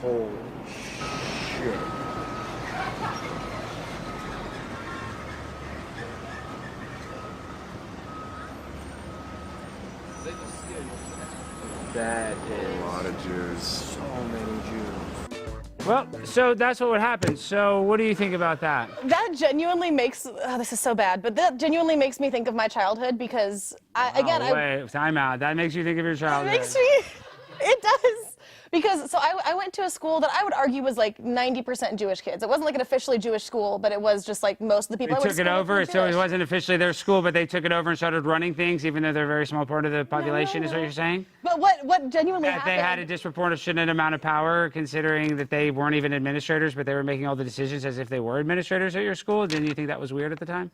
Holy shit. That is a lot of Jews. So many Jews. Well, so that's what would happen. So what do you think about that? That genuinely makes, this is so bad, but that genuinely makes me think of my childhood because, Wait, time out. That makes you think of your childhood. It does. Because, so I went to a school that I would argue was like 90% Jewish kids. It wasn't like an officially Jewish school, but it was just like most of the people They I went took to it school over, with were so it Jewish. wasn't officially their school, but they took it over and started running things, even though they're a very small part of the population, is what you're saying? But what genuinely That happened... they had a disproportionate amount of power, considering that they weren't even administrators, but they were making all the decisions as if they were administrators at your school? Didn't you think that was weird at the time?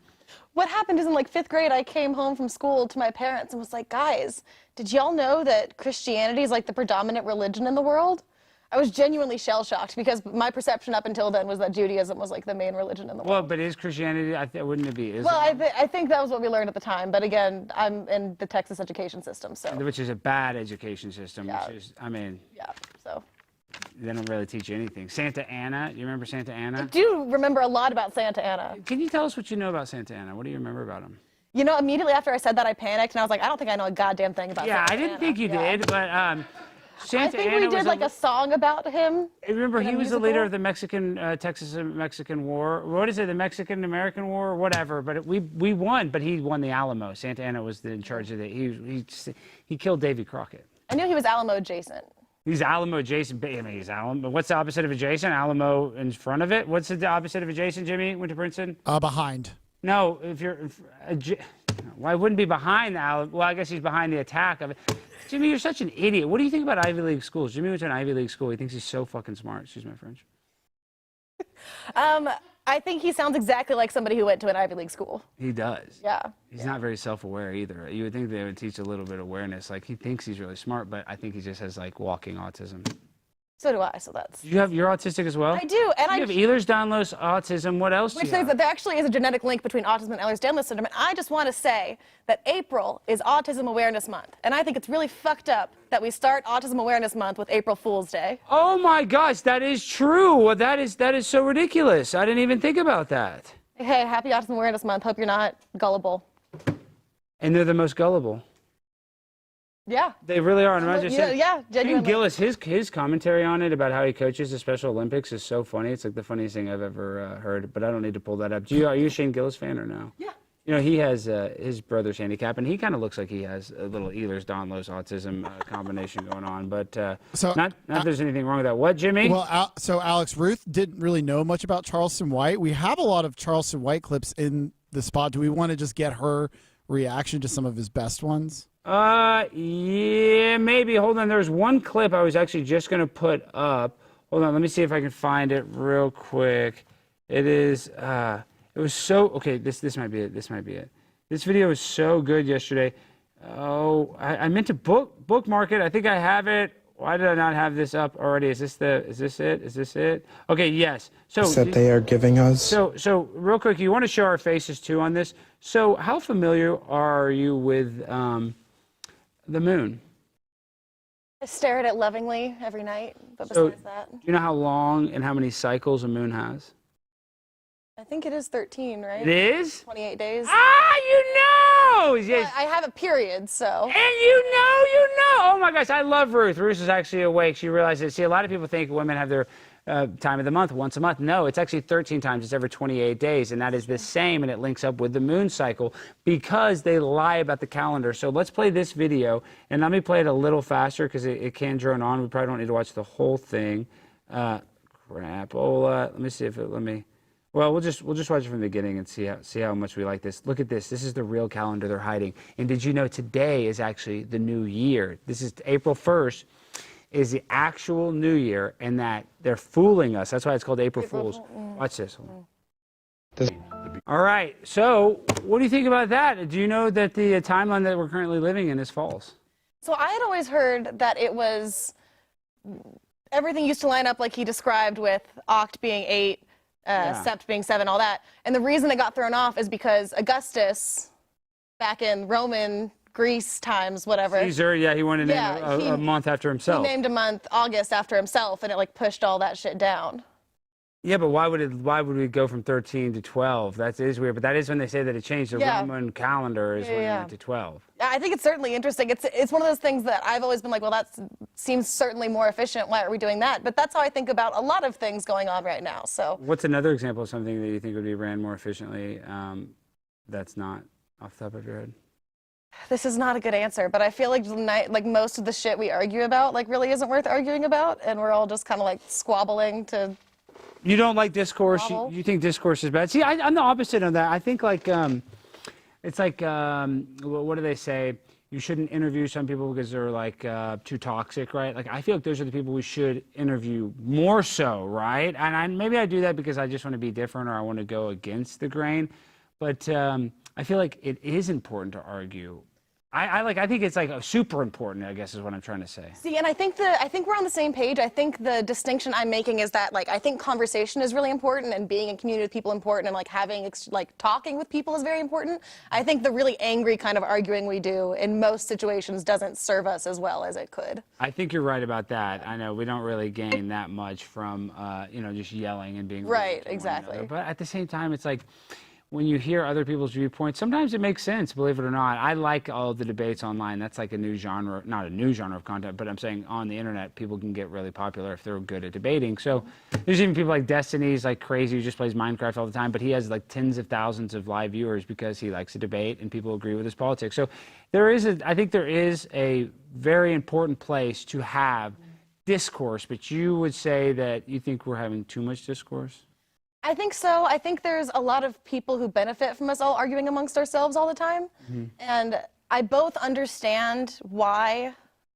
What happened is in like 5th grade, I came home from school to my parents and was like, guys, did y'all know that Christianity is like the predominant religion in the world? I was genuinely shell-shocked because my perception up until then was that Judaism was like the main religion in the world. Well, but is Christianity, wouldn't it be? I think that was what we learned at the time. But again, I'm in the Texas education system, so. Which is a bad education system, which is, I mean. Yeah, so. They don't really teach you anything. Santa Ana, you remember Santa Ana? I do remember a lot about Santa Ana. Can you tell us what you know about Santa Ana? What do you remember about him? You know, immediately after I said that, I panicked, and I was like, I don't think I know a goddamn thing about Santa Ana. I didn't think you did, but Santa I think Ana we did like a song about him. Remember, he was the leader of the Texas-Mexican War. What is it, the Mexican-American War, or whatever? But we won, but he won the Alamo. Santa Ana was in charge of it. He killed Davy Crockett. I knew he was Alamo adjacent. He's Alamo adjacent. I mean, he's Alamo. What's the opposite of adjacent? Alamo in front of it. What's the opposite of adjacent, Jimmy? Went to Princeton? Behind. No, why wouldn't be behind the Alamo? Well, I guess he's behind the attack of it. Jimmy, you're such an idiot. What do you think about Ivy League schools? Jimmy went to an Ivy League school. He thinks he's so fucking smart. Excuse my French. I think he sounds exactly like somebody who went to an Ivy League school. He does. Yeah. He's not very self-aware either. You would think they would teach a little bit of awareness. Like, he thinks he's really smart, but I think he just has, like, walking autism. So do I, so that's... You're autistic as well? I do, and you have Ehlers-Danlos autism. What else do you have? There actually is a genetic link between autism and Ehlers-Danlos syndrome, and I just want to say that April is Autism Awareness Month, and I think it's really fucked up that we start Autism Awareness Month with April Fool's Day. Oh my gosh, that is true. Well, that is so ridiculous. I didn't even think about that. Hey, happy Autism Awareness Month. Hope you're not gullible. And they're the most gullible. Yeah. They really are. And I'm not just saying, yeah, genuinely. Shane Gillis, his commentary on it about how he coaches the Special Olympics is so funny. It's like the funniest thing I've ever heard, but I don't need to pull that up. Are you a Shane Gillis fan or no? Yeah. You know, he has his brother's handicap, and he kind of looks like he has a little Ehlers-Danlos autism combination going on. But not that there's anything wrong with that. What, Jimmy? Well, so Alex, Ruth didn't really know much about Charleston White. We have a lot of Charleston White clips in the spot. Do we want to just get her reaction to some of his best ones? Yeah, maybe. Hold on. There's one clip I was actually just going to put up. Hold on. Let me see if I can find it real quick. It is, it was so, okay, this might be it. This might be it. This video was so good yesterday. Oh, I meant to bookmark it. I think I have it. Why did I not have this up already? Is this it? Is this it? Okay, yes. So that they are giving us. So real quick, you want to show our faces too on this. So how familiar are you with the moon? I stare at it lovingly every night, but So, besides that, do you know how long and how many cycles a moon has? I think it is 13, right? It is? 28 days. Ah, you know! Yes. I have a period, so. And you know! Oh my gosh, I love Ruth. Ruth is actually awake. She realized it. See, a lot of people think women have their time of the month once a month. No, it's actually 13 times. It's every 28 days, and that is the same, and it links up with the moon cycle because they lie about the calendar. So let's play this video, and let me play it a little faster because it can drone on. We probably don't need to watch the whole thing. Crapola. Let me see if it. Well, we'll just watch it from the beginning and see how much we like this. Look at this. This is the real calendar they're hiding. And did you know today is actually the new year? This is April 1st. Is the actual new year, and that they're fooling us. That's why it's called April Fools. Watch this. All right, so what do you think about that? Do you know that the timeline that we're currently living in is false? So I had always heard that it was, everything used to line up like he described with Oct being 8, Sept being 7, all that. And the reason it got thrown off is because Augustus, back in Roman Greece times, whatever. Caesar, yeah, he wanted to name a month after himself. He named a month August after himself, and it like pushed all that shit down. Yeah, but why would we go from 13 to 12? That is weird, but that is when they say that it changed. The Roman calendar is when it went to 12. I think it's certainly interesting. It's one of those things that I've always been like, well, that seems certainly more efficient. Why are we doing that? But that's how I think about a lot of things going on right now. So what's another example of something that you think would be ran more efficiently that's not off the top of your head? This is not a good answer, but I feel like most of the shit we argue about really isn't worth arguing about, and we're all just kind of like squabbling to. You don't like discourse. You think discourse is bad. See, I'm the opposite of that. I think it's like what do they say? You shouldn't interview some people because they're like too toxic, right? Like I feel like those are the people we should interview more so, right? And maybe I do that because I just want to be different or I want to go against the grain. But I feel like it is important to argue. I think it's like super important, I guess is what I'm trying to say. See, and I think we're on the same page. I think the distinction I'm making is that I think conversation is really important and being in community with people important and having talking with people is very important. I think the really angry kind of arguing we do in most situations doesn't serve us as well as it could. I think you're right about that. I know we don't really gain that much from just yelling and being right, exactly. But at the same time, it's like when you hear other people's viewpoints, sometimes it makes sense, believe it or not. I like all the debates online. That's like a new genre, not a new genre of content, but I'm saying on the internet, people can get really popular if they're good at debating. So there's even people like Destiny's like crazy who just plays Minecraft all the time, but he has like tens of thousands of live viewers because he likes to debate and people agree with his politics. So I think there is a very important place to have discourse, but you would say that you think we're having too much discourse? I think so. I think there's a lot of people who benefit from us all arguing amongst ourselves all the time. Mm-hmm. And I both understand why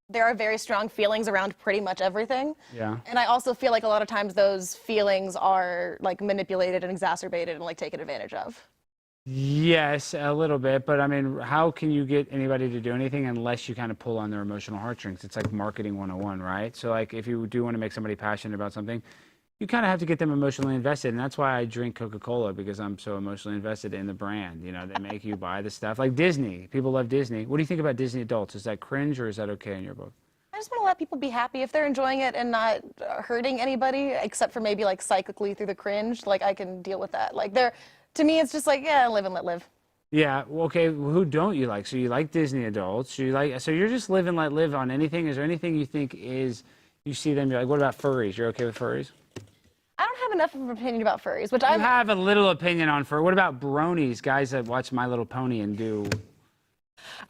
there are very strong feelings around pretty much everything. Yeah. And I also feel like a lot of times those feelings are manipulated and exacerbated and taken advantage of. Yes, a little bit, but I mean, how can you get anybody to do anything unless you kind of pull on their emotional heartstrings? It's like marketing 101, right? So if you do want to make somebody passionate about something, you kind of have to get them emotionally invested, and that's why I drink Coca-Cola, because I'm so emotionally invested in the brand. They make you buy the stuff. Like Disney, people love Disney. What do you think about Disney adults? Is that cringe or is that okay in your book? I just want to let people be happy if they're enjoying it and not hurting anybody, except for maybe psychically through the cringe. I can deal with that. To me, it's just yeah, live and let live. Yeah. Well, okay. Who don't you like? So you like Disney adults. So you're just live and let live on anything. Is there anything you think you see them? You're like, what about furries? You're okay with furries? I don't have enough of an opinion about furries, which I have a little opinion on fur. What about bronies, guys that watch My Little Pony and do?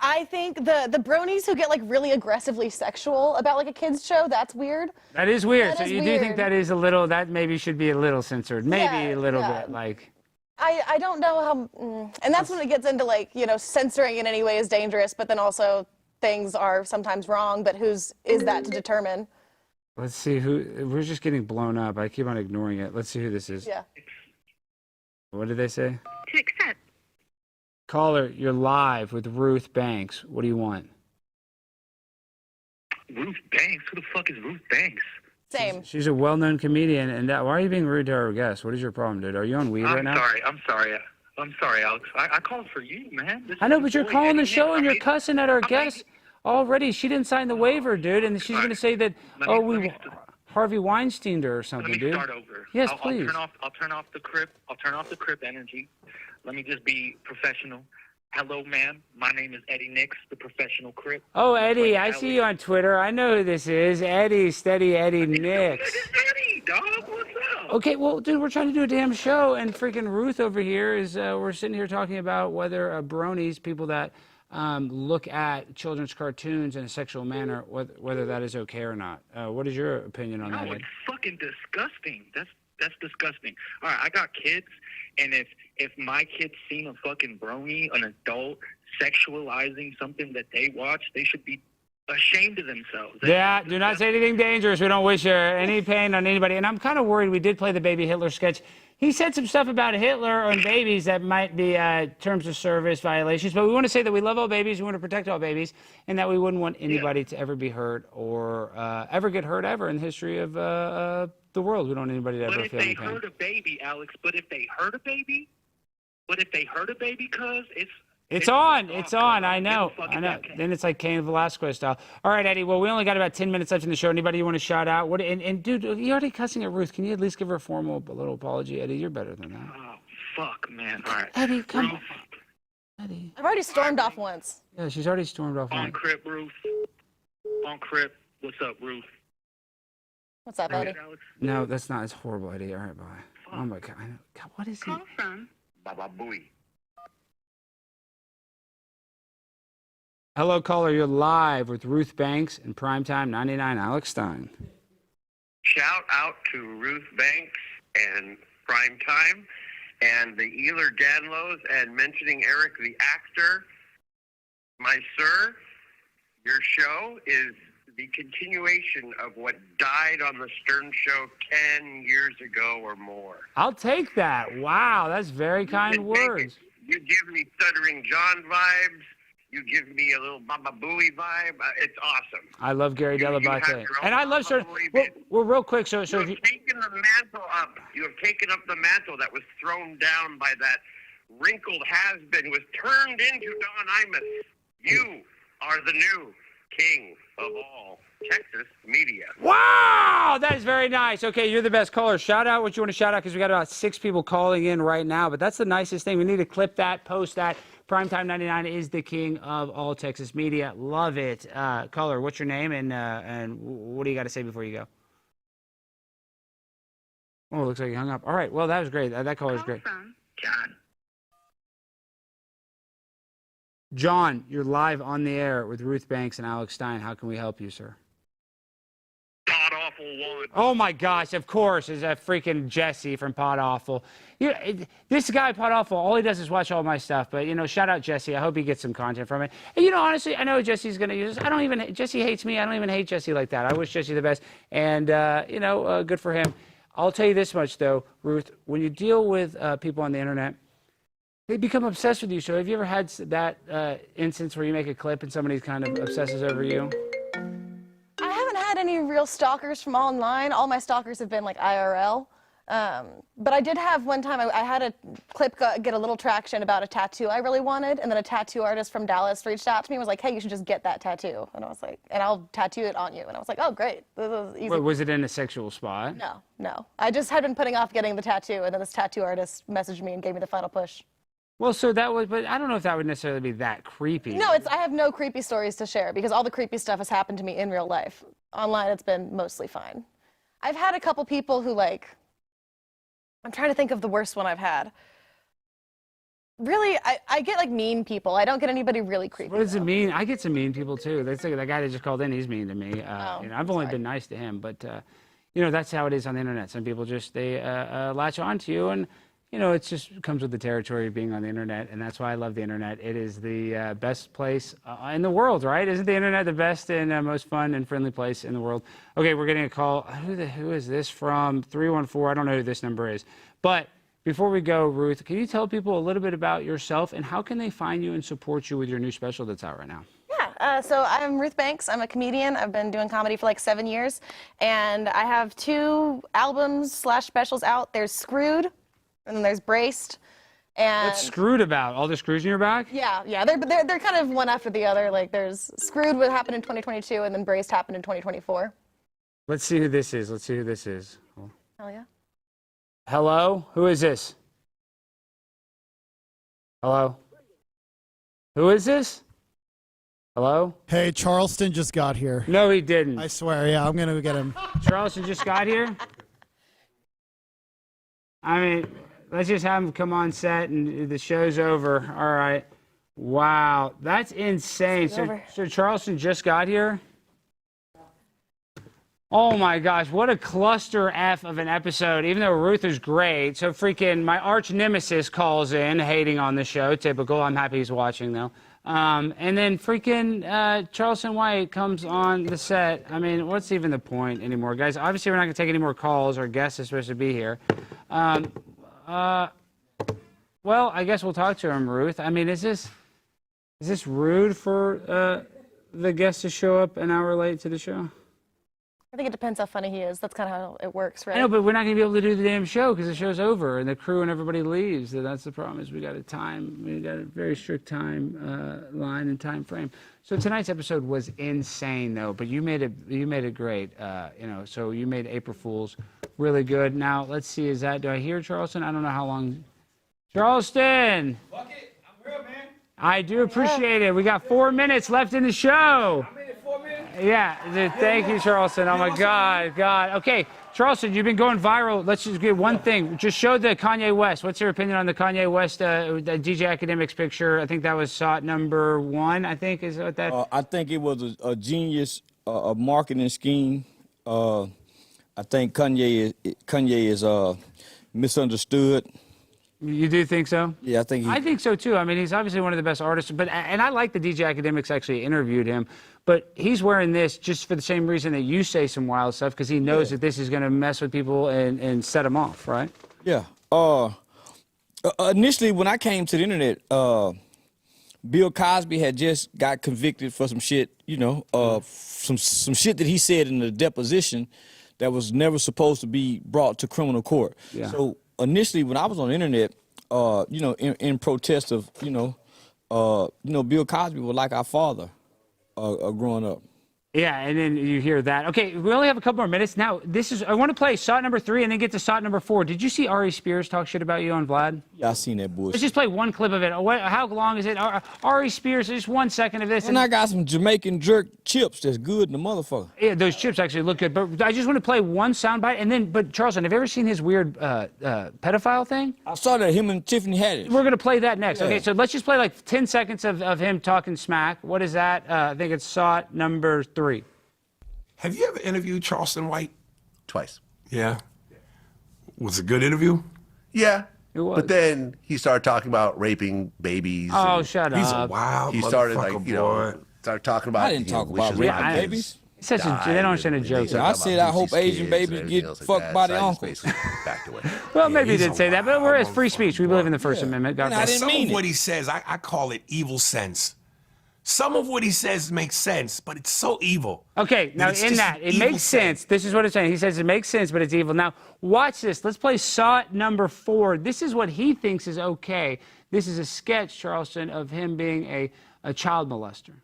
I think the bronies who get really aggressively sexual about a kids show, that's weird. That is weird. So you do think that is that maybe should be a little censored, maybe a little bit I don't know how, and that's when it gets into censoring in any way is dangerous, but then also things are sometimes wrong, but whose is that to determine? Let's see we're just getting blown up. I keep on ignoring it. Let's see who this is. Yeah. What did they say? To accept. Caller, you're live with Ruth Banks. What do you want? Ruth Banks? Who the fuck is Ruth Banks? Same. She's a well-known comedian, and why are you being rude to our guests? What is your problem, dude? Are you on weed right now? I'm sorry, Alex. I called for you, man. I know, but you're calling the show and you're cussing at our guests. Already, she didn't sign the waiver, dude, and she's going to say that, Harvey Weinsteined her or something, dude. Let me start over. Yes, please. I'll turn off the crip energy. Let me just be professional. Hello, ma'am. My name is Eddie Nicks, the professional crip. Oh, Eddie, I see you on Twitter. I know who this is. Eddie, steady Eddie Nicks. Eddie, dog. What's up? Okay, well, dude, we're trying to do a damn show, and freaking Ruth over here is, we're sitting here talking about whether bronies, people that look at children's cartoons in a sexual manner, whether that is okay or not. What is your opinion on that? No, it's fucking disgusting. That's disgusting. All right, I got kids, and if my kids seen a fucking brony, an adult, sexualizing something that they watch, they should be ashamed of themselves. Yeah, do not say anything dangerous. We don't wish any pain on anybody. And I'm kind of worried. We did play the Baby Hitler sketch. He said some stuff about Hitler and babies that might be terms of service violations. But we want to say that we love all babies. We want to protect all babies. And that we wouldn't want anybody to ever be hurt or ever get hurt ever in the history of the world. We don't want anybody to ever feel any pain. But if they hurt a baby, Alex, cuz, It's on. It's on. I know. I know. Then it's like Cain Velasquez style. All right, Eddie. Well, we only got about 10 minutes left in the show. Anybody you want to shout out? What? And dude, you're already cussing at Ruth. Can you at least give her a formal little apology, Eddie? You're better than that. Oh, fuck, man. All right. Eddie, come on. Eddie. I've already stormed off once. Yeah, she's already stormed off. On Crip, Ruth. On Crip. What's up, Ruth? What's up, Eddie? No, that's not. It's horrible, Eddie. All right, bye. Oh my God. God, what is he? Call from Baba Booey. Hello, caller. You're live with Ruth Banks and Primetime 99 Alex Stein. Shout out to Ruth Banks and Primetime and the Ealer Danlos and mentioning Eric the actor. My sir, your show is the continuation of what died on the Stern Show 10 years ago or more. I'll take that. Wow, that's very kind words. You give me Stuttering John vibes. You give me a little Baba Booey vibe. It's awesome. I love Gary You have Delabate. your own And I love Baba Stern. Booey Well, real quick, so you if have you, taken the mantle up. You have taken up the mantle that was thrown down by that wrinkled has-been, was turned into Don Imus. You are the new king of all Texas media. wow, that is very nice. Okay, you're the best caller. Shout out what you want to shout out because we got about 6 people calling in right now. But that's the nicest thing. We need to clip that, post that. Primetime 99 is the king of all Texas media. Love it. Caller, what's your name and what do you got to say before you go? Oh, it looks like you hung up. All right. Well, that was great. That caller was great. from John. John, you're live on the air with Ruth Banks and Alex Stein. How can we help you, sir? God awful one. Oh my gosh, of course, is that freaking Jesse from Pod Awful. This guy, Pod Awful, all he does is watch all my stuff. But, shout out Jesse. I hope he gets some content from it. And, honestly, I know Jesse's going to use this. Jesse hates me. I don't even hate Jesse like that. I wish Jesse the best. And, good for him. I'll tell you this much, though, Ruth. When you deal with people on the internet, they become obsessed with you. So have you ever had that instance where you make a clip and somebody kind of obsesses over you? I haven't had any real stalkers from online. All my stalkers have been like IRL. But I did have one time, I had a clip get a little traction about a tattoo I really wanted, and then a tattoo artist from Dallas reached out to me and was like, hey, you should just get that tattoo. And I was like, and I'll tattoo it on you. And I was like, oh, great. This is easy. Wait, was it in a sexual spot? No. I just had been putting off getting the tattoo, and then this tattoo artist messaged me and gave me the final push. Well, so that was, but I don't know if that would necessarily be that creepy. No, I have no creepy stories to share because all the creepy stuff has happened to me in real life. Online, it's been mostly fine. I've had a couple people who I'm trying to think of the worst one I've had. Really, I get mean people. I don't get anybody really creepy. What does it mean? I get some mean people too. That's like that guy that just called in. He's mean to me. I've only been nice to him, but that's how it is on the internet. Some people just latch on to you, and it just comes with the territory of being on the internet, and that's why I love the internet. It is the best place in the world, right? Isn't the internet the best and most fun and friendly place in the world? Okay, we're getting a call. Who is this from? 314. I don't know who this number is. But before we go, Ruth, can you tell people a little bit about yourself and how can they find you and support you with your new special that's out right now? Yeah, so I'm Ruth Banks. I'm a comedian. I've been doing comedy for 7 years, and I have 2 albums/specials out. There's Screwed, and then there's Braced. And What's Screwed about? All the screws in your back? Yeah. They're kind of one after the other. There's Screwed, what happened in 2022, and then Braced happened in 2024. Let's see who this is. Hell yeah. Hello? Who is this? Hello? Who is this? Hello? Hey, Charleston just got here. No, he didn't. I swear, yeah, I'm going to get him. Charleston just got here? I mean, let's just have him come on set and the show's over. All right. Wow, that's insane. So Charleston just got here? Oh my gosh, what a cluster F of an episode, even though Ruth is great. So freaking my arch nemesis calls in, hating on the show. Typical. I'm happy he's watching, though. And then freaking Charleston White comes on the set. I mean, what's even the point anymore, guys? Obviously, we're not going to take any more calls. Our guest is supposed to be here. Well, I guess we'll talk to him, Ruth. I mean, is this rude for the guest to show up an hour late to the show? I think it depends how funny he is. That's kind of how it works, right? I know, but we're not going to be able to do the damn show because the show's over and the crew and everybody leaves. So that's the problem. Is we got a very strict time line and time frame. So tonight's episode was insane, though. But you made it great. So you made April Fools really good. Now let's see. Do I hear Charleston? I don't know how long. Charleston. Fuck it. I'm real, man. I do appreciate it. We got 4 minutes left in the show. I made it 4 minutes. Yeah, thank you, Charleston. Oh my God. Okay, Charleston, you've been going viral. Let's just get one thing. Just show the Kanye West. What's your opinion on the Kanye West the DJ Akademiks picture? I think that was SOT number 1. I think is what that. I think it was a genius a marketing scheme. I think Kanye is misunderstood. You do think so? Yeah, I think so too. I mean, he's obviously one of the best artists, and I like the DJ Akademiks actually interviewed him, but he's wearing this just for the same reason that you say some wild stuff, because he knows that this is going to mess with people and set them off, right? Yeah. Initially, when I came to the internet, Bill Cosby had just got convicted for some shit, some shit that he said in the deposition that was never supposed to be brought to criminal court. Yeah. So initially, when I was on the internet, in protest of, Bill Cosby was like our father growing up. Yeah, and then you hear that. Okay, we only have a couple more minutes. Now, I want to play SOT number 3 and then get to SOT number 4. Did you see Ari Spears talk shit about you on Vlad? Yeah, I seen that bullshit. Let's just play one clip of it. How long is it? Ari Spears, just 1 second of this. And I got some Jamaican jerk chips that's good in the motherfucker. Yeah, those chips actually look good. But I just want to play one soundbite. And then, but Charleston, have you ever seen his weird pedophile thing? I saw that, him and Tiffany Haddish. We're going to play that next. Yeah. Okay, so let's just play like 10 seconds of him talking smack. What is that? I think it's SOT number 3. Have you ever interviewed Charleston White? Twice. Yeah. Was it a good interview? Yeah. It was. But then he started talking about raping babies. Oh, shut up. He's a wild He started motherfucker, boy. started talking about. I didn't talk about raping babies. It's such a, they don't understand a joke. I said I hope Asian babies get fucked by the uncles. Back to it. Well, maybe he did say that, but we're free speech. We believe in the First Amendment. God bless. Some of what he says, I call it evil sense. Some of what he says makes sense, but it's so evil. Okay, now in that, it makes sense. This is what it's saying. He says it makes sense, but it's evil. Now, watch this. Let's play SOT number 4. This is what he thinks is okay. This is a sketch, Charleston, of him being a child molester.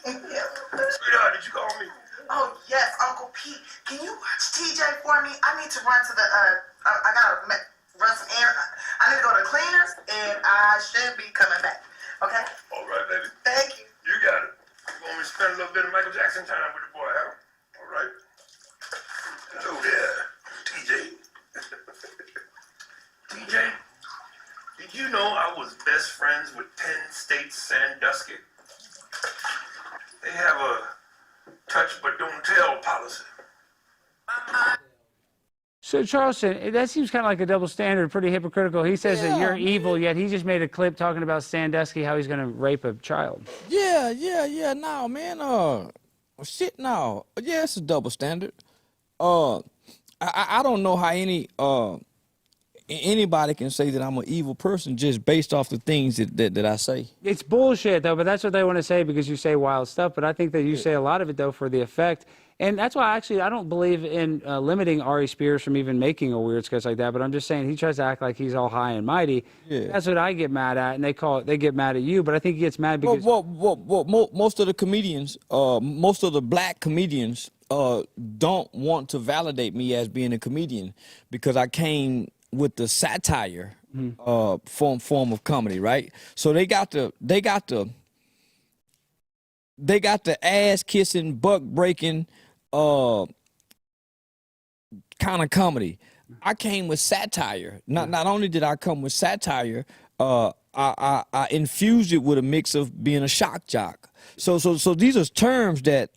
Sweetheart, did you call me? Oh, yes, Uncle Pete. Can you watch TJ for me? I need to run to the, I gotta run some air. I need to go to cleaners, and I should be coming back. Okay? All right, baby. Thank you. You got it. You want me to spend a little bit of Michael Jackson time with the boy, huh? All right. Hello there, TJ. TJ, did you know I was best friends with Penn State Sandusky? They have a touch but don't tell policy. So, Charleston, that seems kind of like a double standard, pretty hypocritical. He says that you're evil, yet he just made a clip talking about Sandusky, how he's going to rape a child. Yeah, no, man, shit, no. Yeah, it's a double standard. I don't know how anybody can say that I'm an evil person just based off the things that I say. It's bullshit, though, but that's what they want to say because you say wild stuff. But I think that you say a lot of it, though, for the effect. And that's why, actually, I don't believe in limiting Ari Spears from even making a weird sketch like that. But I'm just saying he tries to act like he's all high and mighty. Yeah. That's what I get mad at, and they get mad at you. But I think he gets mad because... most of the comedians, most of the black comedians don't want to validate me as being a comedian because I came with the satire form of comedy, right? So they got the ass kissing, buck breaking kind of comedy. I came with satire. Not only did I come with satire, I infused it with a mix of being a shock jock. So these are terms that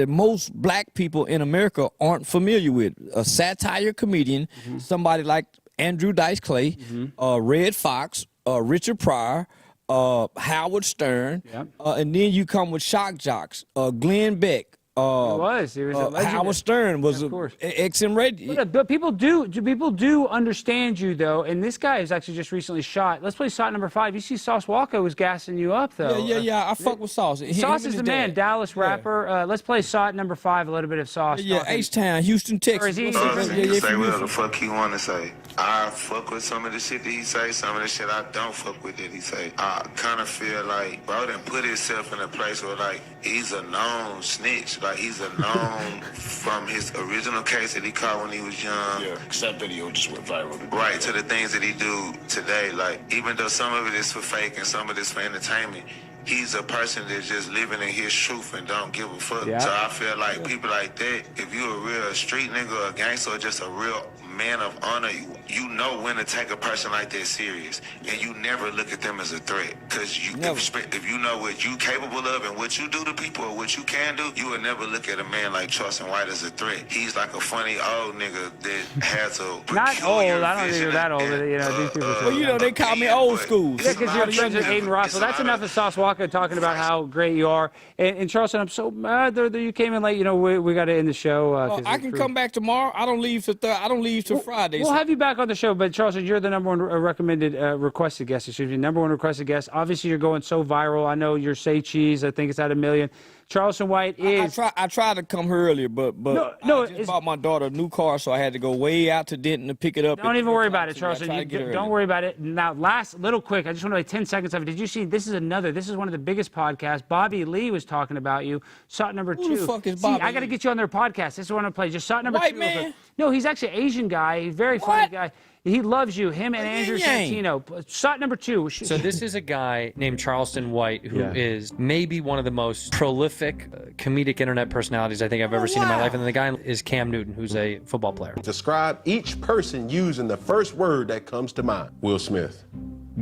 most black people in America aren't familiar with. A satire comedian, somebody like Andrew Dice Clay, Red Fox, Richard Pryor, Howard Stern, and then you come with shock jocks, Glenn Beck, He was a legendary. Howard Stern was XM radio. But people do understand you though, and this guy is actually just recently shot. Let's play shot number 5. You see, Sauce Walker was gassing you up though. Yeah. I fuck with Sauce. Sauce is the man, Dallas rapper. Let's play shot number 5. A little bit of Sauce. Yeah, H-Town, Houston, Texas. He can say whatever the fuck he want to say. I fuck with some of the shit that he say, some of the shit I don't fuck with that he say. I kind of feel like bro done put himself in a place where like he's a known snitch. Like he's a known from his original case that he caught when he was young. Yeah, except video just went viral. Right, to the things that he do today. Like even though some of it is for fake and some of it is for entertainment, he's a person that's just living in his truth and don't give a fuck. Yeah. So I feel like people like that, if you a real street nigga or a gangster or just a real man of honor, you know when to take a person like that serious. And you never look at them as a threat. Because if you know what you capable of and what you do to people or what you can do, you would never look at a man like Charleston White as a threat. He's like a funny old nigga that has a not old. I don't think you're that old. You know, these people. Well, you know, they call me old school. Yeah, because you're friends with Aiden Ross. So that's enough of Sauce Walker talking about how great you are. And Charleston, I'm so mad that you came in late. You know, we got to end the show. I can come back tomorrow. I don't leave till Friday. We'll have you back on the show. But Charleston, you're the #1 recommended requested guest. Excuse me, #1 requested guest. Obviously, you're going so viral. I know your Say Cheese. I think it's at 1 million. Charleston White is. I tried to come here earlier, but I just bought my daughter a new car, so I had to go way out to Denton to pick it up. Don't even worry about it, Charleston. Don't worry about it. Now, last little quick, I just want to 10 seconds of it. Did you see? This is one of the biggest podcasts. Bobby Lee was talking about you. Shot number 2. Who the fuck is Bobby? I got to get you on their podcast. This is what I'm play. Just shot number 2. White man? No, he's actually an Asian guy. He's a very funny guy. He loves you. Him and Andrew Santino. Shot number 2. So this is a guy named Charleston White who is maybe one of the most prolific comedic internet personalities I think I've ever seen in my life. And then the guy is Cam Newton, who's a football player. Describe each person using the first word that comes to mind. Will Smith.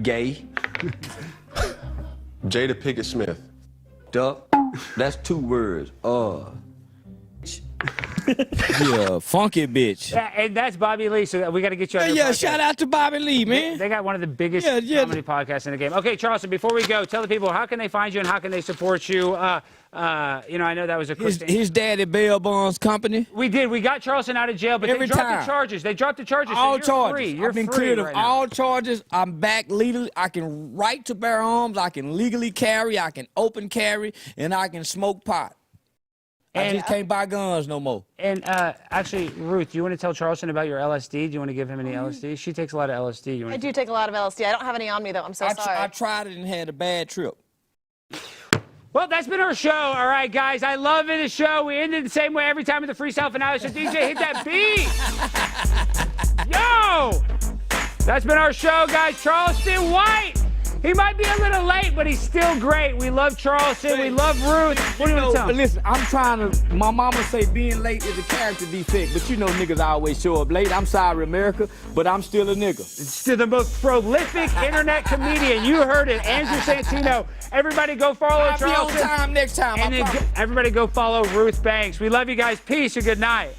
Gay. Jada Pinkett Smith. Duck. That's 2 words. Yeah, funky bitch. Yeah, and that's Bobby Lee, so we got to get you on Yeah, shout out to Bobby Lee, man. They got one of the biggest comedy podcasts in the game. Okay, Charleston, before we go, tell the people how can they find you and how can they support you. I know that was a quick thing. His daddy bail bonds company. We did. We got Charleston out of jail, but they dropped the charges. They dropped the charges. All so you're charges. free. You're I've been free cleared of right now. all charges. I'm back legally. I can right to bear arms. I can legally carry. I can open carry, and I can smoke pot. I just can't buy guns no more. And actually, Ruth, do you want to tell Charleston about your LSD? Do you want to give him any LSD? She takes a lot of LSD. I do take a lot of LSD. I don't have any on me, though. I'm so sorry. I tried it and had a bad trip. Well, that's been our show. All right, guys. I love it, the show. We ended the same way every time with the freestyle finale. So, DJ, hit that beat. Yo! That's been our show, guys. Charleston White. He might be a little late, but he's still great. We love Charleston. We love Ruth. What do you want to tell him? Listen, I'm trying to, my mama say being late is a character defect, but you know niggas always show up late. I'm sorry, America, but I'm still a nigga. Still the most prolific internet comedian. You heard it, Andrew Santino. Everybody go follow Charleston. I'll be on time next time. And then everybody go follow Ruth Banks. We love you guys. Peace and good night.